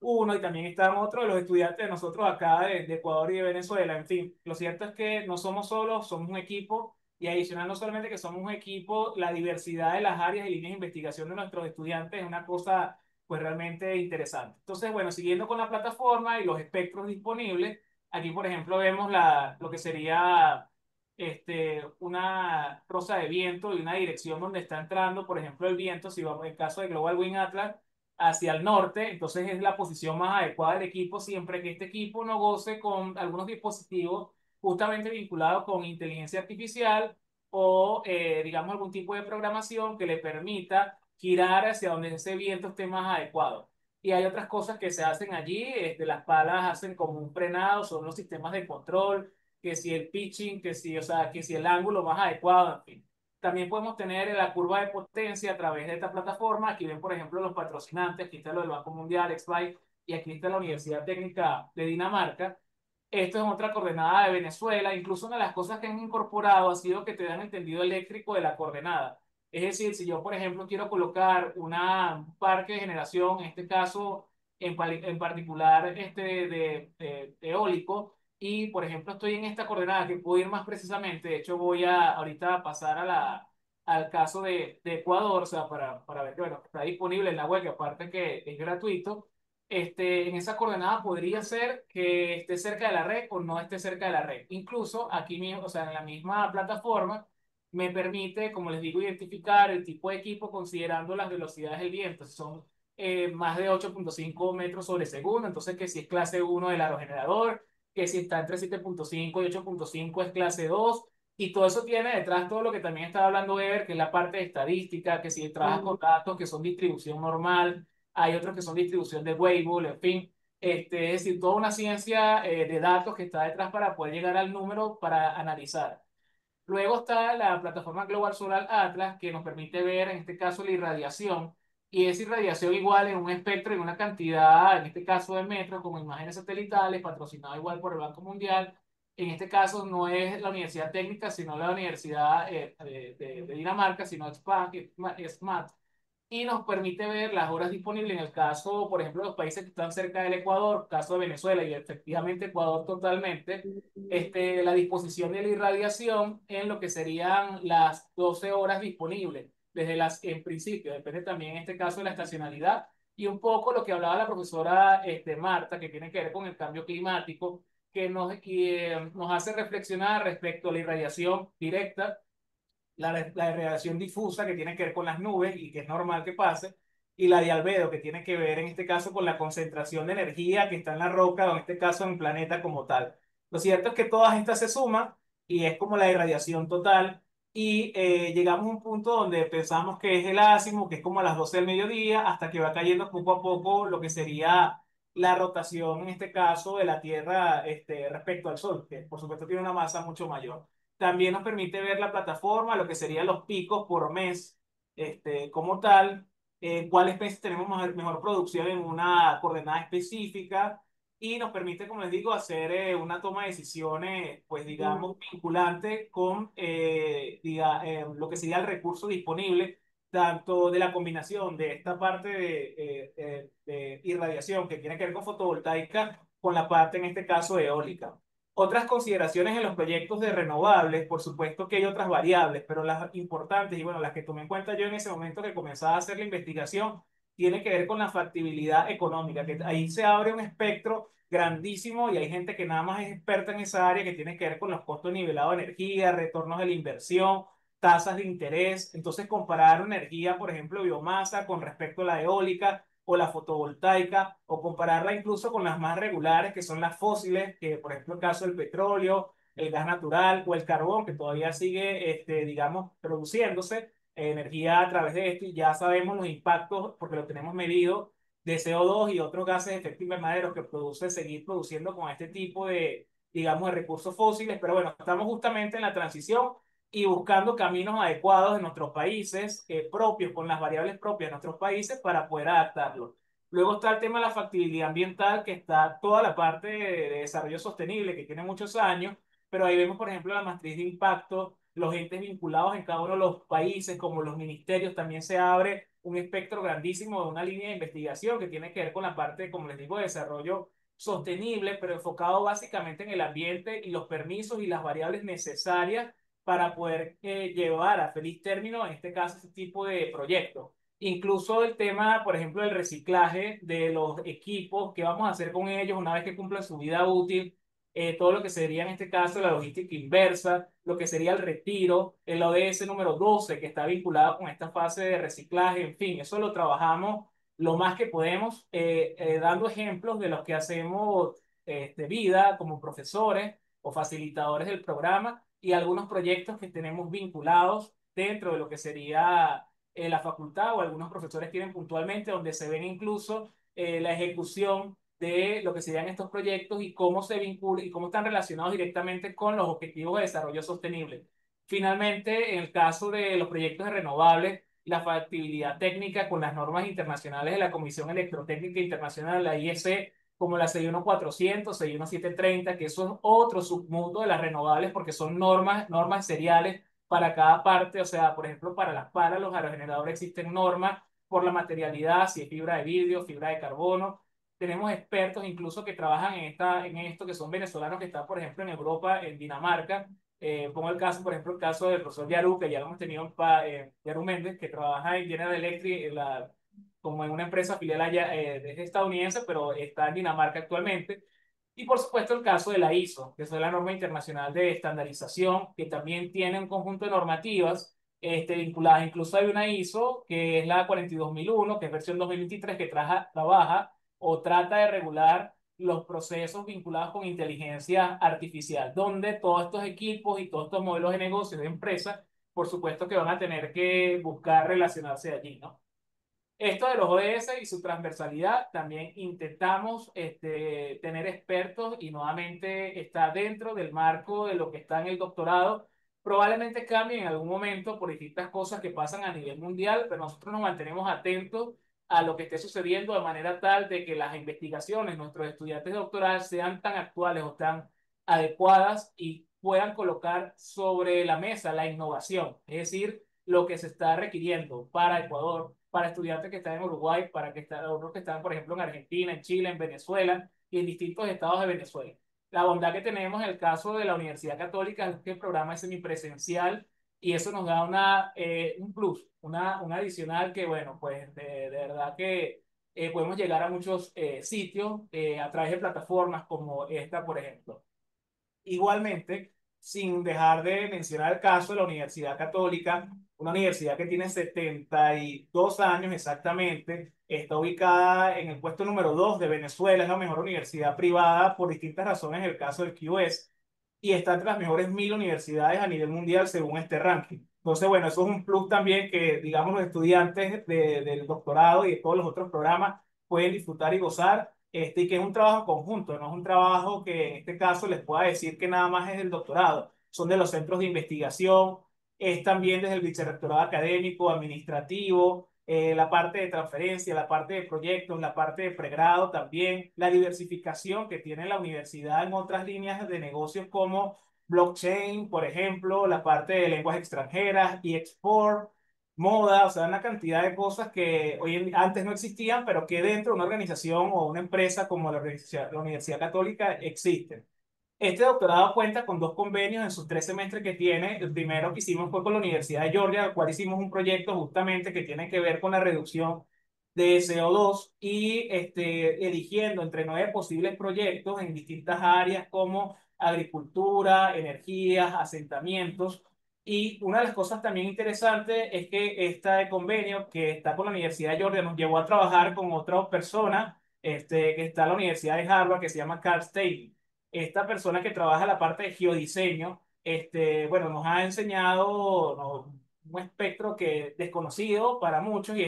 uno, y también está otro de los estudiantes de nosotros acá de Ecuador y de Venezuela. En fin, lo cierto es que no somos solos, somos un equipo, y adicional no solamente que somos un equipo, la diversidad de las áreas y líneas de investigación de nuestros estudiantes es una cosa pues realmente interesante. Entonces, bueno, siguiendo con la plataforma y los espectros disponibles, aquí por ejemplo vemos lo que sería una rosa de viento y una dirección donde está entrando, por ejemplo, el viento, si vamos en el caso de Global Wind Atlas, hacia el norte, entonces es la posición más adecuada del equipo siempre que este equipo no goce con algunos dispositivos justamente vinculado con inteligencia artificial o, digamos, algún tipo de programación que le permita girar hacia donde ese viento esté más adecuado. Y hay otras cosas que se hacen allí, las palas hacen como un frenado, son los sistemas de control, que si el pitching, que si, o sea, que si el ángulo más adecuado, en fin. También podemos tener la curva de potencia a través de esta plataforma. Aquí ven, por ejemplo, los patrocinantes. Aquí está lo del Banco Mundial, Exbyte, y aquí está la Universidad Técnica de Dinamarca. Esto es otra coordenada de Venezuela. Incluso una de las cosas que han incorporado ha sido que te dan el tendido eléctrico de la coordenada. Es decir, si yo, por ejemplo, quiero colocar un parque de generación, en este caso en particular de eólico, y por ejemplo estoy en esta coordenada que puedo ir más precisamente, de hecho voy a ahorita a pasar al caso de Ecuador, o sea, para ver que bueno, está disponible en la web, que aparte que es gratuito. En esa coordenada podría ser que esté cerca de la red o no esté cerca de la red. Incluso aquí mismo, o sea, en la misma plataforma, me permite, como les digo, identificar el tipo de equipo considerando las velocidades del viento. Si son más de 8,5 metros sobre segundo, entonces que si es clase uno del aerogenerador, que si está entre 7,5 y 8,5 es clase 2. Y todo eso tiene detrás todo lo que también estaba hablando Ever, que es la parte de estadística, que si trabajas con datos que son distribución normal, hay otros que son distribución de Weibull, en fin. Es decir, toda una ciencia de datos que está detrás para poder llegar al número para analizar. Luego está la plataforma Global Solar Atlas, que nos permite ver, en este caso, la irradiación. Y esa irradiación igual en un espectro, en una cantidad, en este caso de metros, como imágenes satelitales, patrocinado igual por el Banco Mundial. En este caso no es la Universidad Técnica, sino la Universidad de Dinamarca, sino SMAT, y nos permite ver las horas disponibles en el caso, por ejemplo, de los países que están cerca del Ecuador, caso de Venezuela y efectivamente Ecuador totalmente, la disposición de la irradiación en lo que serían las 12 horas disponibles, desde en principio, depende también en este caso de la estacionalidad y un poco lo que hablaba la profesora Marta, que tiene que ver con el cambio climático, nos hace reflexionar respecto a la irradiación directa, la de radiación difusa que tiene que ver con las nubes y que es normal que pase, y la de albedo que tiene que ver en este caso con la concentración de energía que está en la roca o en este caso en el planeta como tal. Lo cierto es que todas estas se suman y es como la irradiación total y llegamos a un punto donde pensamos que es el ácimo, que es como a las 12 del mediodía, hasta que va cayendo poco a poco lo que sería la rotación, en este caso, de la Tierra respecto al Sol, que por supuesto tiene una masa mucho mayor. También nos permite ver la plataforma, lo que serían los picos por mes, como tal, cuáles meses tenemos mejor producción en una coordenada específica y nos permite, como les digo, hacer una toma de decisiones, pues digamos, vinculante con lo que sería el recurso disponible, tanto de la combinación de esta parte de irradiación que tiene que ver con fotovoltaica, con la parte, en este caso, eólica. Otras consideraciones en los proyectos de renovables, por supuesto que hay otras variables, pero las importantes y bueno, las que tomé en cuenta yo en ese momento que comenzaba a hacer la investigación, tiene que ver con la factibilidad económica, que ahí se abre un espectro grandísimo y hay gente que nada más es experta en esa área que tiene que ver con los costos nivelados de energía, retornos de la inversión, tasas de interés. Entonces, comparar una energía, por ejemplo, biomasa con respecto a la eólica o la fotovoltaica, o compararla incluso con las más regulares, que son las fósiles, que por ejemplo el caso del petróleo, el gas natural o el carbón, que todavía sigue, digamos, produciéndose energía a través de esto, y ya sabemos los impactos, porque lo tenemos medido, de CO2 y otros gases de efecto invernadero que produce seguir produciendo con este tipo de, digamos, de recursos fósiles. Pero bueno, estamos justamente en la transición y buscando caminos adecuados en nuestros países, propios, con las variables propias de nuestros países para poder adaptarlos. Luego está el tema de la factibilidad ambiental, que está toda la parte de desarrollo sostenible, que tiene muchos años, pero ahí vemos, por ejemplo, la matriz de impacto, los entes vinculados en cada uno de los países, como los ministerios, también se abre un espectro grandísimo de una línea de investigación que tiene que ver con la parte, como les digo, de desarrollo sostenible, pero enfocado básicamente en el ambiente y los permisos y las variables necesarias para poder llevar a feliz término, en este caso, este tipo de proyectos. Incluso el tema, por ejemplo, del reciclaje de los equipos, qué vamos a hacer con ellos una vez que cumplan su vida útil, todo lo que sería en este caso la logística inversa, lo que sería el retiro, el ODS número 12 que está vinculado con esta fase de reciclaje, en fin, eso lo trabajamos lo más que podemos, dando ejemplos de los que hacemos de vida como profesores, o facilitadores del programa y algunos proyectos que tenemos vinculados dentro de lo que sería la facultad o algunos profesores tienen puntualmente donde se ven incluso la ejecución de lo que serían estos proyectos y cómo se vinculan y cómo están relacionados directamente con los objetivos de desarrollo sostenible. Finalmente, en el caso de los proyectos de renovables, la factibilidad técnica con las normas internacionales de la Comisión Electrotécnica Internacional, la IEC, como la 61400, 61730, que eso es otro submundo de las renovables porque son normas seriales para cada parte. O sea, por ejemplo, para los aerogeneradores existen normas por la materialidad, si es fibra de vidrio, fibra de carbono. Tenemos expertos incluso que trabajan en esto, que son venezolanos que están, por ejemplo, en Europa, en Dinamarca. Pongo el caso, por ejemplo, el caso del profesor Yaru, que ya lo hemos tenido Yaru Méndez, que trabaja en General Electric, como en una empresa filial allá, es estadounidense, pero está en Dinamarca actualmente. Y por supuesto el caso de la ISO, que es la norma internacional de estandarización, que también tiene un conjunto de normativas vinculadas. Incluso hay una ISO, que es la 42001, que es versión 2023, que trabaja o trata de regular los procesos vinculados con inteligencia artificial, donde todos estos equipos y todos estos modelos de negocio de empresas, por supuesto que van a tener que buscar relacionarse allí, ¿no? Esto de los ODS y su transversalidad, también intentamos tener expertos y nuevamente está dentro del marco de lo que está en el doctorado. Probablemente cambie en algún momento por distintas cosas que pasan a nivel mundial, pero nosotros nos mantenemos atentos a lo que esté sucediendo de manera tal de que las investigaciones, nuestros estudiantes doctorales sean tan actuales o tan adecuadas y puedan colocar sobre la mesa la innovación, es decir, lo que se está requiriendo para Ecuador, para estudiantes que están en Uruguay, otros que están, por ejemplo, en Argentina, en Chile, en Venezuela y en distintos estados de Venezuela. La bondad que tenemos en el caso de la Universidad Católica es que el programa es semipresencial y eso nos da un plus, un adicional que, bueno, pues de verdad que podemos llegar a muchos sitios a través de plataformas como esta, por ejemplo. Igualmente, sin dejar de mencionar el caso de la Universidad Católica, una universidad que tiene 72 años exactamente, está ubicada en el puesto número 2 de Venezuela, es la mejor universidad privada por distintas razones, en el caso del QS, y está entre las mejores 1000 universidades a nivel mundial según este ranking. Entonces, bueno, eso es un plus también que, digamos, los estudiantes del doctorado y de todos los otros programas pueden disfrutar y gozar, y que es un trabajo conjunto, no es un trabajo que en este caso les pueda decir que nada más es del doctorado, son de los centros de investigación, es también desde el vicerrectorado académico, administrativo, la parte de transferencia, la parte de proyectos, la parte de pregrado también, la diversificación que tiene la universidad en otras líneas de negocios como blockchain, por ejemplo, la parte de lenguas extranjeras y export, moda, o sea, una cantidad de cosas que antes no existían, pero que dentro de una organización o una empresa como la Universidad Católica existen. Este doctorado cuenta con dos convenios en sus 3 semestres que tiene. El primero que hicimos fue con la Universidad de Georgia, el cual hicimos un proyecto justamente que tiene que ver con la reducción de CO2 y eligiendo entre 9 posibles proyectos en distintas áreas como agricultura, energías, asentamientos. Y una de las cosas también interesantes es que este convenio que está con la Universidad de Georgia nos llevó a trabajar con otra persona que está en la Universidad de Harvard que se llama Carl Staley. Esta persona que trabaja la parte de geodiseño, bueno, nos ha enseñado un espectro que desconocido para muchos y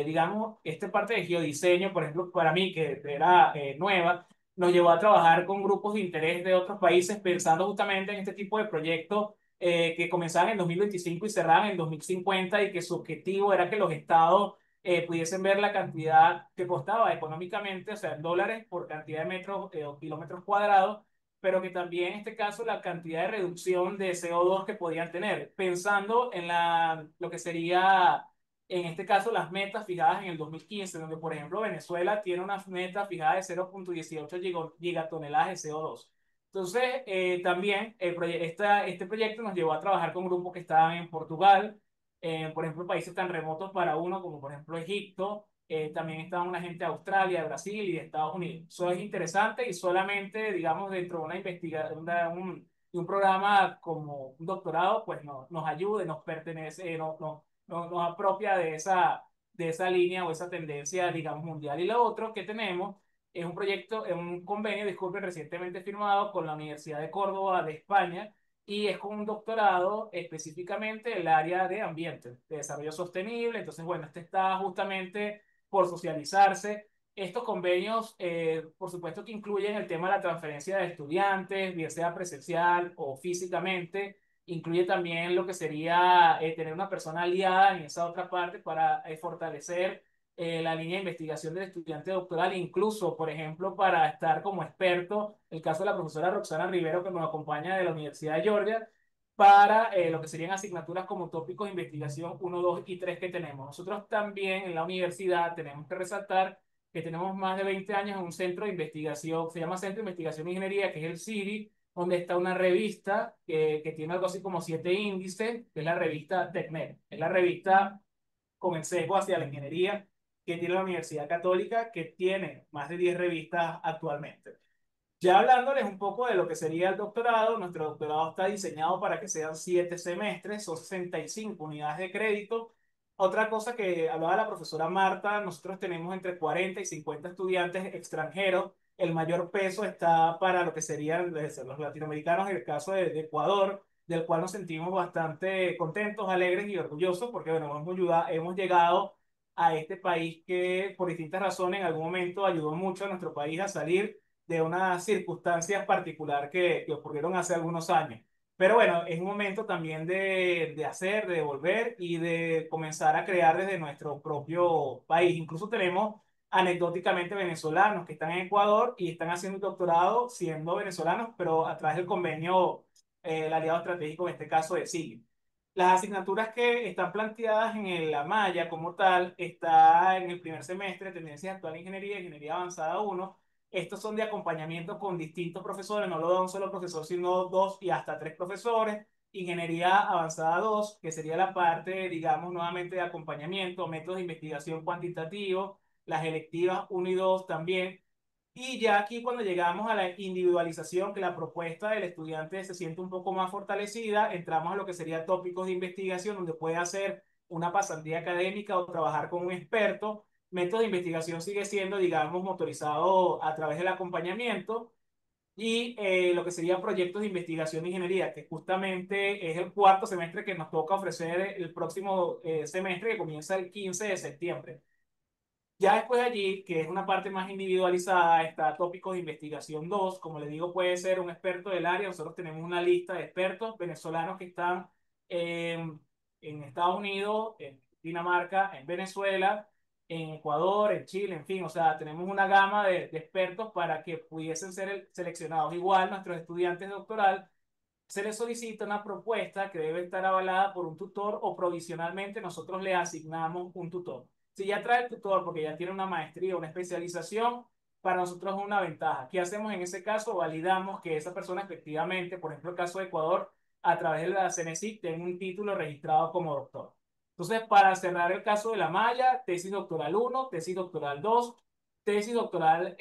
digamos, esta parte de geodiseño, por ejemplo, para mí que era nueva, nos llevó a trabajar con grupos de interés de otros países pensando justamente en este tipo de proyectos que comenzaban en 2025 y cerraban en 2050 y que su objetivo era que los estados pudiesen ver la cantidad que costaba económicamente, o sea, en dólares por cantidad de metros o kilómetros cuadrados, pero que también en este caso la cantidad de reducción de CO2 que podían tener, pensando en lo que sería, en este caso, las metas fijadas en el 2015, donde, por ejemplo, Venezuela tiene una meta fijada de 0,18 gigatoneladas de CO2. Entonces, también este proyecto nos llevó a trabajar con grupos que estaban en Portugal, por ejemplo, países tan remotos para uno como por ejemplo Egipto, también estaba una gente de Australia, de Brasil y de Estados Unidos. Eso es interesante y solamente, digamos, dentro de una investigación, de un programa como un doctorado, pues nos ayuda, nos pertenece, nos apropia de esa línea o esa tendencia, digamos, mundial. Y lo otro que tenemos es un proyecto, es un convenio, disculpe, recientemente firmado con la Universidad de Córdoba de España y es con un doctorado específicamente en el área de ambiente, de desarrollo sostenible. Entonces, bueno, este está justamente por socializarse. Estos convenios, por supuesto que incluyen el tema de la transferencia de estudiantes, bien sea presencial o físicamente. Incluye también lo que sería tener una persona aliada en esa otra parte para fortalecer la línea de investigación del estudiante doctoral, incluso, por ejemplo, para estar como experto, el caso de la profesora Roxana Rivero, que nos acompaña de la Universidad de Georgia, para lo que serían asignaturas como tópicos de investigación uno 2 y 3 que tenemos. Nosotros también en la universidad tenemos que resaltar que tenemos más de 20 años en un centro de investigación, se llama Centro de Investigación e Ingeniería, que es el CIRI, donde está una revista que tiene algo así como 7 índices, que es la revista TECNET. Es la revista con el sesgo hacia la ingeniería que tiene la Universidad Católica, que tiene más de 10 revistas actualmente. Ya hablándoles un poco de lo que sería el doctorado, nuestro doctorado está diseñado para que sean 7 semestres, son 65 unidades de crédito. Otra cosa que hablaba la profesora Marta, nosotros tenemos entre 40 y 50 estudiantes extranjeros. El mayor peso está para lo que serían los latinoamericanos, en el caso de Ecuador, del cual nos sentimos bastante contentos, alegres y orgullosos, porque bueno, hemos llegado a este país que por distintas razones en algún momento ayudó mucho a nuestro país a salir de unas circunstancias particulares que ocurrieron hace algunos años. Pero bueno, es un momento también de hacer, de devolver y de comenzar a crear desde nuestro propio país. Incluso tenemos anecdóticamente venezolanos que están en Ecuador y están haciendo un doctorado siendo venezolanos, pero a través del convenio, el aliado estratégico en este caso de SIGUE. Las asignaturas que están planteadas en la malla como tal, está en el primer semestre, Tendencias Actuales de Ingeniería, Ingeniería Avanzada uno. Estos son de acompañamiento con distintos profesores, no lo da un solo profesor, sino dos y hasta tres profesores. Ingeniería Avanzada 2, que sería la parte, digamos, nuevamente de acompañamiento, métodos de investigación cuantitativo, las electivas uno y 2 también. Y ya aquí cuando llegamos a la individualización, que la propuesta del estudiante se siente un poco más fortalecida, entramos a lo que sería tópicos de investigación, donde puede hacer una pasantía académica o trabajar con un experto. Método de investigación sigue siendo, digamos, motorizado a través del acompañamiento y lo que serían proyectos de investigación de ingeniería, que justamente es el cuarto semestre que nos toca ofrecer el próximo semestre que comienza el 15 de septiembre. Ya después de allí, que es una parte más individualizada, está tópicos de investigación 2. Como le digo, puede ser un experto del área. Nosotros tenemos una lista de expertos venezolanos que están en Estados Unidos, en Dinamarca, en Venezuela, en Ecuador, en Chile, en fin. O sea, tenemos una gama de expertos para que pudiesen ser seleccionados. Igual, nuestros estudiantes de doctoral se les solicita una propuesta que debe estar avalada por un tutor o provisionalmente nosotros le asignamos un tutor. Si ya trae el tutor porque ya tiene una maestría o una especialización, para nosotros es una ventaja. ¿Qué hacemos en ese caso? Validamos que esa persona efectivamente, por ejemplo, el caso de Ecuador, a través de la CENESIC, tenga un título registrado como doctor. Entonces, para cerrar el caso de la malla, tesis doctoral uno, tesis doctoral 2, tesis doctoral 2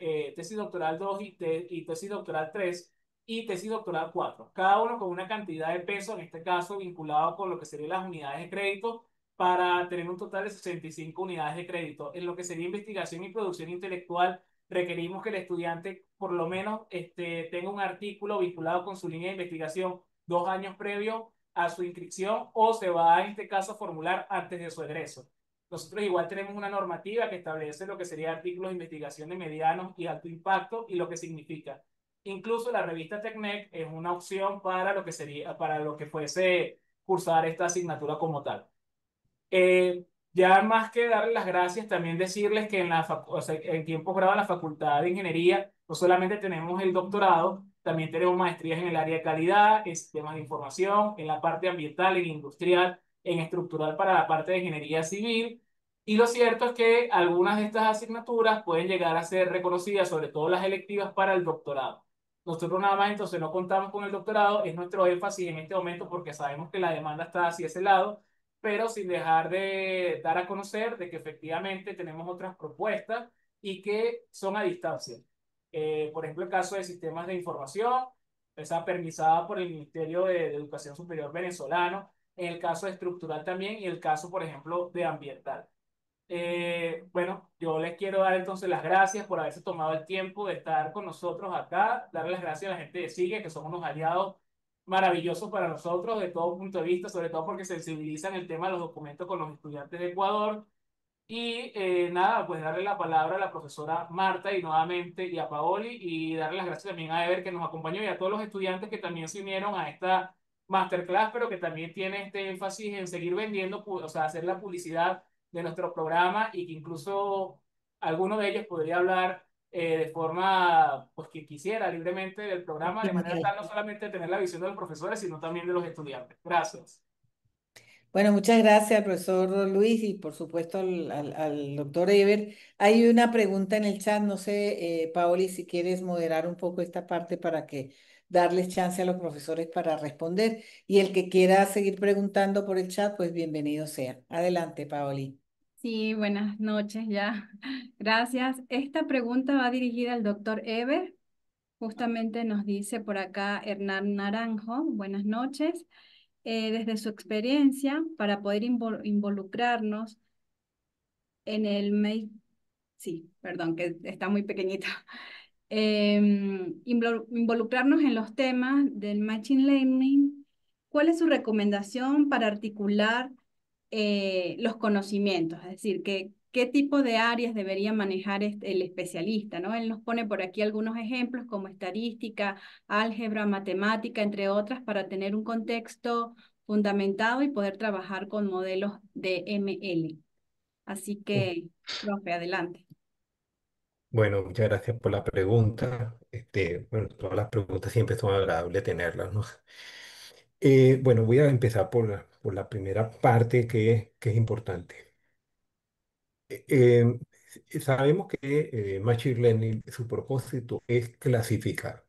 y tesis doctoral 3 y tesis doctoral 4, cada uno con una cantidad de peso, en este caso vinculado con lo que serían las unidades de crédito, para tener un total de 65 unidades de crédito. En lo que sería investigación y producción intelectual, requerimos que el estudiante por lo menos tenga un artículo vinculado con su línea de investigación 2 años previo a su inscripción o se va en este caso a formular antes de su egreso. Nosotros igual tenemos una normativa que establece lo que sería artículos de investigación de mediano y alto impacto y lo que significa. Incluso la revista TECNEC es una opción para lo que sería, para lo que fuese cursar esta asignatura como tal. Ya más que darles las gracias, también decirles que o sea, en tiempo grado en la Facultad de Ingeniería no solamente tenemos el doctorado, también tenemos maestrías en el área de calidad, en sistemas de información, en la parte ambiental, en industrial, en estructural para la parte de ingeniería civil. Y lo cierto es que algunas de estas asignaturas pueden llegar a ser reconocidas, sobre todo las electivas, para el doctorado. Nosotros nada más entonces no contamos con el doctorado, es nuestro énfasis en este momento porque sabemos que la demanda está hacia ese lado, pero sin dejar de dar a conocer de que efectivamente tenemos otras propuestas y que son a distancia. Por ejemplo, el caso de sistemas de información, está permisada por el Ministerio de Educación Superior venezolano, en el caso de estructural también y el caso, por ejemplo, de ambiental. Bueno, yo les quiero dar entonces las gracias por haberse tomado el tiempo de estar con nosotros acá, darle las gracias a la gente de Sigue, que son unos aliados maravillosos para nosotros de todo punto de vista, sobre todo porque sensibilizan el tema de los documentos con los estudiantes de Ecuador. Y nada, pues darle la palabra a la profesora Marta y nuevamente y a Paoli y darle las gracias también a Ever que nos acompañó y a todos los estudiantes que también se unieron a esta masterclass, pero que también tiene este énfasis en seguir vendiendo, o sea, hacer la publicidad de nuestro programa y que incluso alguno de ellos podría hablar de forma, pues que quisiera libremente del programa, de manera tal no solamente tener la visión de los profesores, sino también de los estudiantes. Gracias. Bueno, muchas gracias al profesor Luis y por supuesto al doctor Ever. Hay una pregunta en el chat, no sé, Paoli, si quieres moderar un poco esta parte para que darles chance a los profesores para responder. Y el que quiera seguir preguntando por el chat, pues bienvenido sea. Adelante, Paoli. Sí, buenas noches ya. Gracias. Esta pregunta va dirigida al doctor Eber. Justamente nos dice por acá Hernán Naranjo, buenas noches. Desde su experiencia, para poder involucrarnos en el sí, perdón, que está muy pequeñito. Involucrarnos en los temas del Machine Learning. ¿Cuál es su recomendación para articular los conocimientos? Es decir, qué tipo de áreas debería manejar el especialista, ¿no? Él nos pone por aquí algunos ejemplos como estadística, álgebra, matemática, entre otras, para tener un contexto fundamentado y poder trabajar con modelos de ML. Así que, profe, adelante. Bueno, muchas gracias por la pregunta. Bueno, todas las preguntas siempre son agradables tenerlas, ¿no? Bueno, voy a empezar por la primera parte que es importante. Eh, Sabemos que Machine Learning, su propósito es clasificar.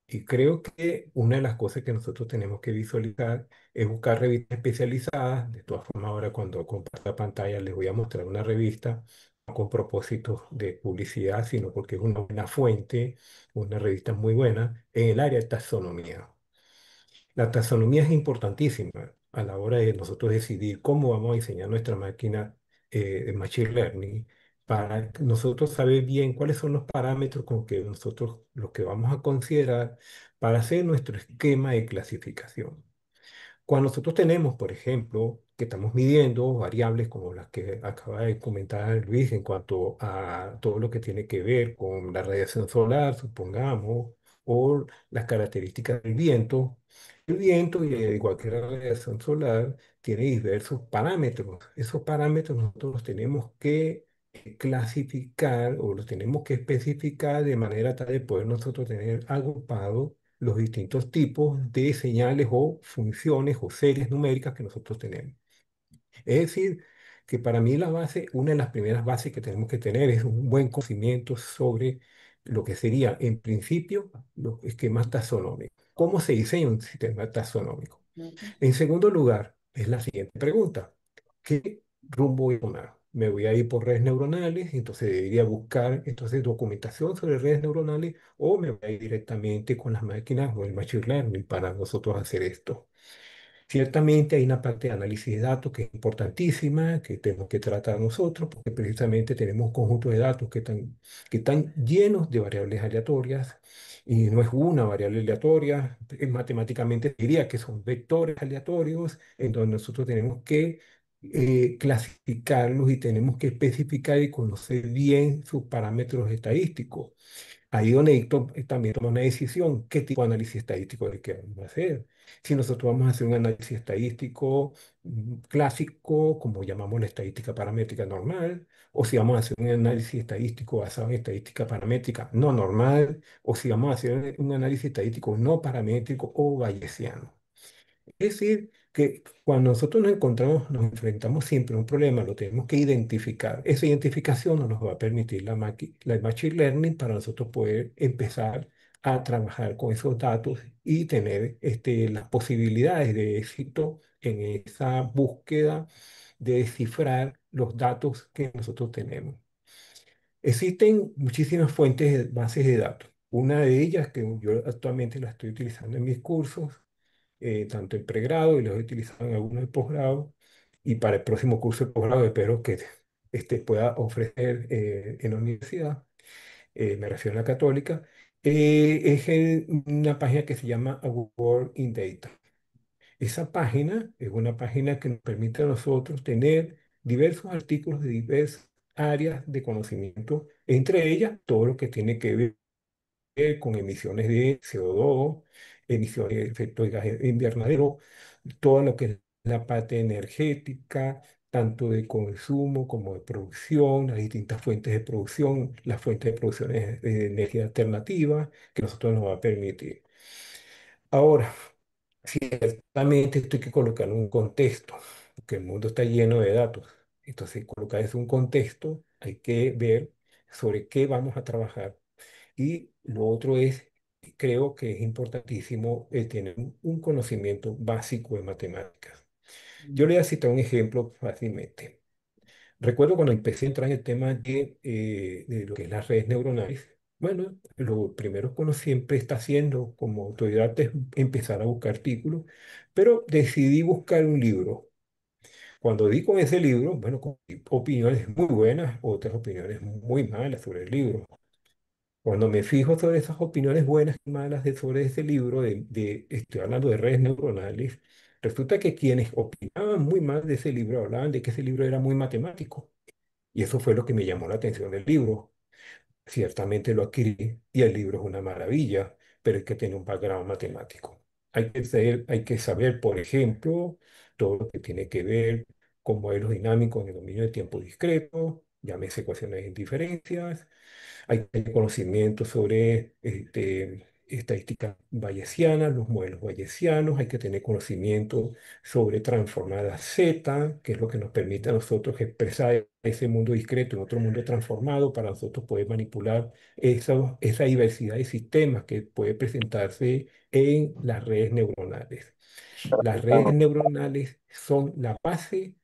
Y creo que una de las cosas que nosotros tenemos que visualizar es buscar revistas especializadas. De todas formas, ahora cuando comparta pantalla les voy a mostrar una revista, no con propósitos de publicidad, sino porque es una buena fuente, una revista muy buena en el área de taxonomía. La taxonomía es importantísima a la hora de nosotros decidir cómo vamos a diseñar nuestra máquina de Machine Learning para nosotros saber bien cuáles son los parámetros con que nosotros los que vamos a considerar para hacer nuestro esquema de clasificación. Cuando nosotros tenemos, por ejemplo, que estamos midiendo variables como las que acaba de comentar Luis en cuanto a todo lo que tiene que ver con la radiación solar, supongamos, o las características del viento, el viento, y igual que la radiación solar, tiene diversos parámetros. Esos parámetros nosotros los tenemos que clasificar o los tenemos que especificar de manera tal de poder nosotros tener agrupado los distintos tipos de señales o funciones o series numéricas que nosotros tenemos. Es decir, que para mí la base, una de las primeras bases que tenemos que tener es un buen conocimiento sobre lo que sería, en principio, los esquemas taxonómicos. ¿Cómo se diseña un sistema taxonómico? Ujú. En segundo lugar, es la siguiente pregunta. ¿Qué rumbo voy a tomar? Me voy a ir por redes neuronales, entonces debería buscar entonces documentación sobre redes neuronales o me voy a ir directamente con las máquinas o el machine learning para nosotros hacer esto. Ciertamente hay una parte de análisis de datos que es importantísima, que tenemos que tratar nosotros, porque precisamente tenemos un conjunto de datos que están llenos de variables aleatorias, y no es una variable aleatoria, matemáticamente diría que son vectores aleatorios, en donde nosotros tenemos que clasificarlos y tenemos que especificar y conocer bien sus parámetros estadísticos. Ahí donde también toma una decisión, qué tipo de análisis estadístico es el que vamos a hacer. Si nosotros vamos a hacer un análisis estadístico clásico, como llamamos la estadística paramétrica normal, o si vamos a hacer un análisis estadístico basado en estadística paramétrica no normal, o si vamos a hacer un análisis estadístico no paramétrico o bayesiano. Es decir, que cuando nosotros nos encontramos, nos enfrentamos siempre a un problema, lo tenemos que identificar. Esa identificación nos va a permitir la Machine Learning para nosotros poder empezar a trabajar con esos datos y tener las posibilidades de éxito en esa búsqueda de descifrar los datos que nosotros tenemos. Existen muchísimas fuentes, bases de datos. Una de ellas que yo actualmente la estoy utilizando en mis cursos tanto en pregrado y los he utilizado en algunos de posgrado. Y para el próximo curso de posgrado espero que pueda ofrecer en la universidad, me refiero a la católica, es una página que se llama A World in Data. Esa página es una página que nos permite a nosotros tener diversos artículos de diversas áreas de conocimiento, entre ellas todo lo que tiene que ver con emisiones de CO2, emisiones de efecto de gas invernadero, todo lo que es la parte energética, tanto de consumo como de producción, las distintas fuentes de producción, las fuentes de producción de energía alternativa que nosotros nos va a permitir. Ahora, ciertamente esto hay que colocarlo en un contexto, porque el mundo está lleno de datos. Entonces, colocar eso en un contexto, hay que ver sobre qué vamos a trabajar. Y lo otro es, creo que es importantísimo tener un conocimiento básico de matemáticas. Yo le voy a citar un ejemplo fácilmente. Recuerdo cuando empecé a entrar en el tema de lo que es las redes neuronales. Bueno, lo primero que uno siempre está haciendo como autodidacta es empezar a buscar artículos, pero decidí buscar un libro. Cuando di con ese libro, bueno, con opiniones muy buenas, otras opiniones muy malas sobre el libro. Cuando me fijo sobre esas opiniones buenas y malas sobre ese libro, estoy hablando de redes neuronales, resulta que quienes opinaban muy mal de ese libro hablaban de que ese libro era muy matemático. Y eso fue lo que me llamó la atención del libro. Ciertamente lo adquirí y el libro es una maravilla, pero es que tiene un background matemático. Hay que saber, por ejemplo, todo lo que tiene que ver con modelos dinámicos en el dominio de tiempo discreto, llámese ecuaciones de indiferencias, hay que tener conocimiento sobre estadística bayesiana, los modelos bayesianos, hay que tener conocimiento sobre transformadas Z, que es lo que nos permite a nosotros expresar ese mundo discreto en otro mundo transformado para nosotros poder manipular esa diversidad de sistemas que puede presentarse en las redes neuronales. Las redes neuronales son la base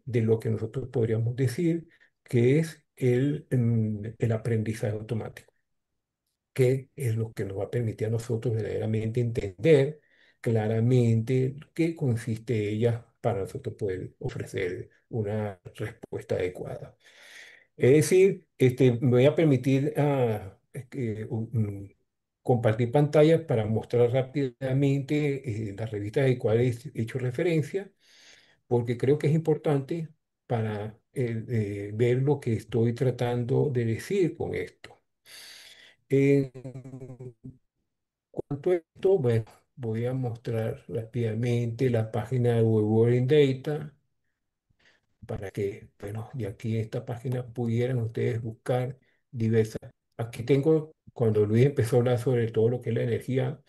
de lo que nosotros podríamos decir que es el aprendizaje automático, que es lo que nos va a permitir a nosotros verdaderamente entender claramente qué consiste ella para nosotros poder ofrecer una respuesta adecuada. Es decir, me voy a permitir compartir pantalla para mostrar rápidamente las revistas de cuales he hecho referencia, porque creo que es importante para ver lo que estoy tratando de decir con esto. En cuanto a esto, bueno, voy a mostrar rápidamente la página de World Data para que, bueno, de aquí en esta página pudieran ustedes buscar diversas. Aquí tengo, cuando Luis empezó a hablar sobre todo lo que es la energía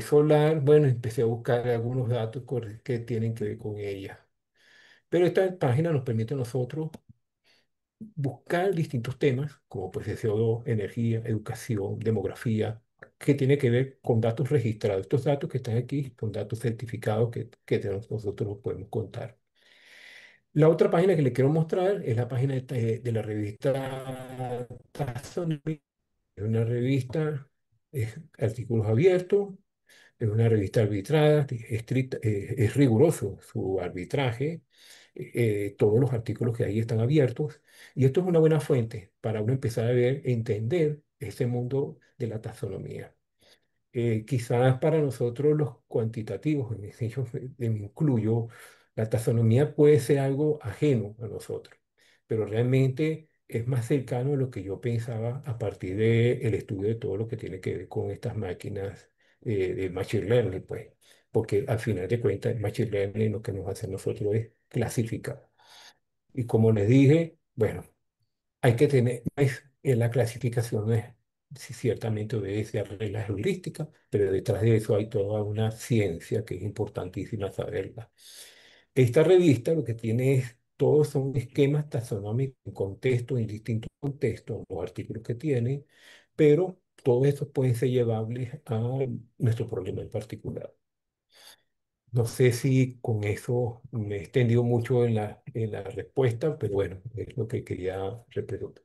solar, bueno, empecé a buscar algunos datos que tienen que ver con ella. Pero esta página nos permite a nosotros buscar distintos temas, como pues el CO2, energía, educación, demografía, que tiene que ver con datos registrados. Estos datos que están aquí son datos certificados que nosotros podemos contar. La otra página que le quiero mostrar es la página de la revista Taxonomy. Es una revista, es artículos abiertos, es una revista arbitrada, estricta, es riguroso su arbitraje. Todos los artículos que ahí están abiertos. Y esto es una buena fuente para uno empezar a ver, entender ese mundo de la taxonomía. Quizás para nosotros los cuantitativos, en ese yo me incluyo, la taxonomía puede ser algo ajeno a nosotros, pero realmente es más cercano a lo que yo pensaba a partir del estudio de todo lo que tiene que ver con estas máquinas de Machine Learning, pues, porque al final de cuentas el Machine Learning lo que nos hace a nosotros es clasificar. Y como les dije, bueno, hay que tener, en la clasificación es, sí, ciertamente obedece a reglas heurísticas, pero detrás de eso hay toda una ciencia que es importantísima saberla. Esta revista lo que tiene es, todos son esquemas taxonómicos en contexto, en distintos contextos, los artículos que tiene, pero todos estos pueden ser llevables a nuestro problema en particular. No sé si con eso me he extendido mucho en la respuesta, pero bueno, es lo que quería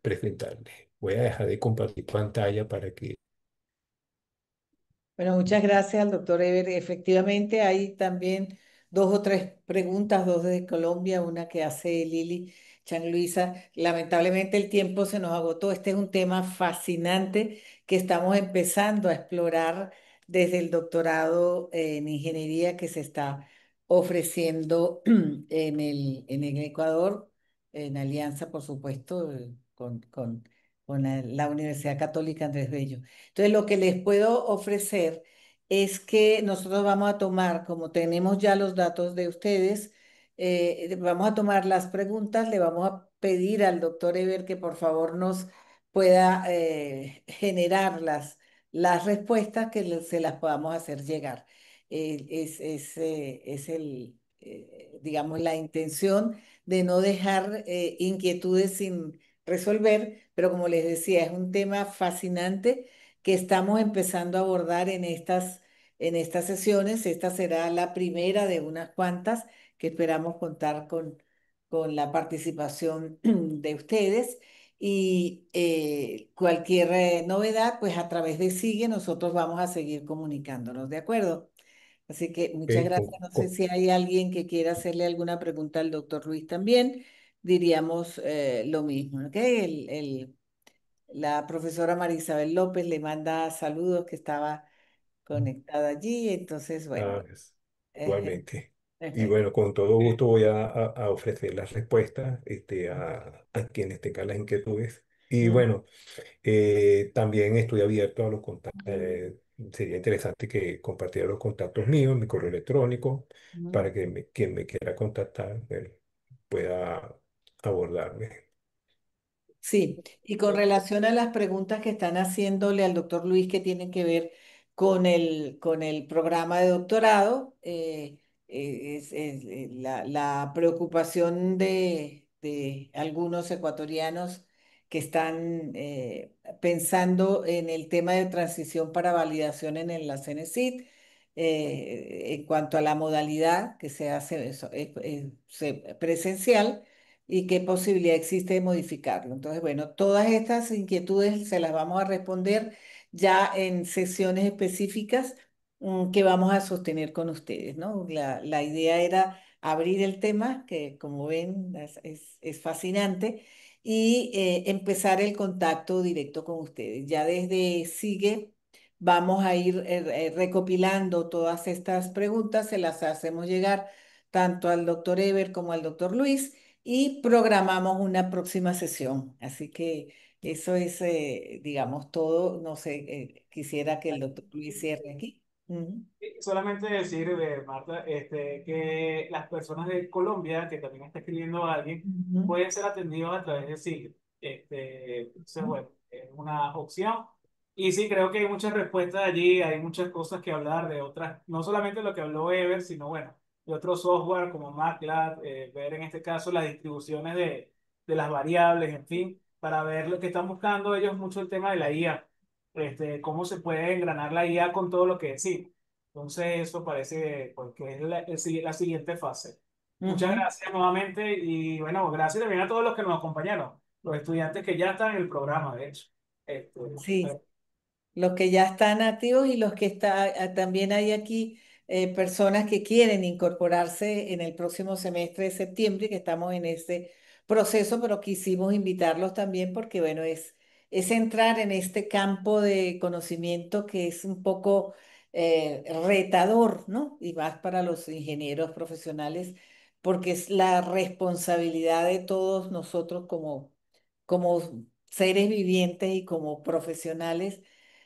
presentarles. Voy a dejar de compartir pantalla para que... Bueno, muchas gracias al doctor Eber. Efectivamente, hay también dos o tres preguntas, dos de Colombia, una que hace Lili Chan Luisa. Lamentablemente el tiempo se nos agotó. Este es un tema fascinante que estamos empezando a explorar desde el doctorado en ingeniería que se está ofreciendo en el Ecuador, en alianza, por supuesto, con la Universidad Católica Andrés Bello. Entonces, lo que les puedo ofrecer es que nosotros vamos a tomar, como tenemos ya los datos de ustedes, vamos a tomar las preguntas, le vamos a pedir al doctor Eber que por favor nos pueda generar las respuestas que se las podamos hacer llegar. Es digamos, la intención de no dejar inquietudes sin resolver, pero como les decía, es un tema fascinante que estamos empezando a abordar en estas sesiones. Esta será la primera de unas cuantas que esperamos contar con la participación de ustedes. Y cualquier novedad, pues a través de Sigue, nosotros vamos a seguir comunicándonos, ¿de acuerdo? Así que muchas Ok, gracias. No sé si hay alguien que quiera hacerle alguna pregunta al doctor Luis también. Diríamos lo mismo, ¿ok? La profesora María Isabel López le manda saludos que estaba conectada allí. Entonces, bueno, ah, ejé, igualmente. Y ejé. bueno, con todo gusto voy a ofrecer las respuestas a quienes tengan las inquietudes. Y Mm, bueno, también estoy abierto a los contactos. Sería interesante que compartiera los contactos míos, mi correo electrónico, mm. para que quien me quiera contactar, pueda abordarme. Sí, y con relación a las preguntas que están haciéndole al doctor Luis que tienen que ver con el programa de doctorado, la preocupación de algunos ecuatorianos que están pensando en el tema de transición para validación en la CENESID, en cuanto a la modalidad que se hace presencial y qué posibilidad existe de modificarlo. Entonces, bueno, todas estas inquietudes se las vamos a responder ya en sesiones específicas que vamos a sostener con ustedes, ¿no? La idea era abrir el tema, que como ven es fascinante, y empezar el contacto directo con ustedes. Ya desde Sigue vamos a ir recopilando todas estas preguntas, se las hacemos llegar tanto al doctor Eber como al doctor Luis y programamos una próxima sesión. Así que eso es, digamos, todo. No sé, quisiera que el doctor Luis cierre aquí. Ujú, Solamente decir, Marta, que las personas de Colombia, que también está escribiendo alguien, ujú, pueden ser atendidos a través de Siglo. Entonces, ujú. bueno, es una opción. Y sí, creo que hay muchas respuestas allí, hay muchas cosas que hablar de otras, no solamente lo que habló Ever, sino bueno, de otros software como MATLAB, ver en este caso las distribuciones de las variables, en fin, para ver lo que están buscando ellos mucho el tema de la IA, cómo se puede engranar la IA con todo lo que decimos. Entonces, eso parece pues, que es la siguiente fase. Muchas Ujú. gracias nuevamente y bueno, gracias también a todos los que nos acompañaron, los estudiantes que ya están en el programa, de hecho. Este, Sí, eh, los que ya están activos y los que también hay aquí personas que quieren incorporarse en el próximo semestre de septiembre, que estamos en este proceso, pero quisimos invitarlos también porque, bueno, es entrar en este campo de conocimiento que es un poco retador, ¿no? Y más para los ingenieros profesionales, porque es la responsabilidad de todos nosotros como seres vivientes y como profesionales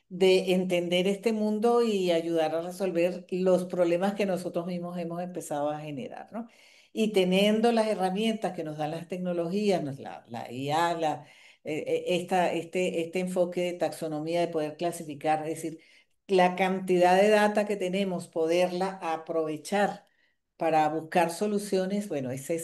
de entender este mundo y ayudar a resolver los problemas que nosotros mismos hemos empezado a generar, ¿no? Y teniendo las herramientas que nos dan las tecnologías, la IA, este enfoque de taxonomía, de poder clasificar, es decir, la cantidad de data que tenemos, poderla aprovechar para buscar soluciones, bueno, ese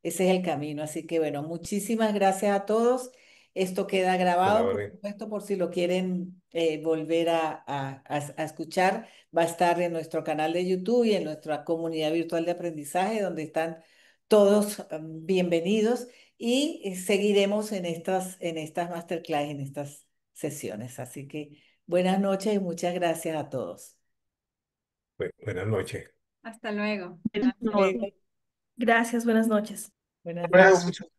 es el camino. Así que, bueno, muchísimas gracias a todos. Esto queda A la grabado, por orden. supuesto, por si lo quieren volver a escuchar. Va a estar en nuestro canal de YouTube y en nuestra comunidad virtual de aprendizaje, donde están todos bienvenidos. Y seguiremos en estas masterclass, en estas sesiones. Así que buenas noches y muchas gracias a todos. Buenas noches. Hasta luego. Luego, Gracias, buenas noches. buenas Luego, noches. muchas noches.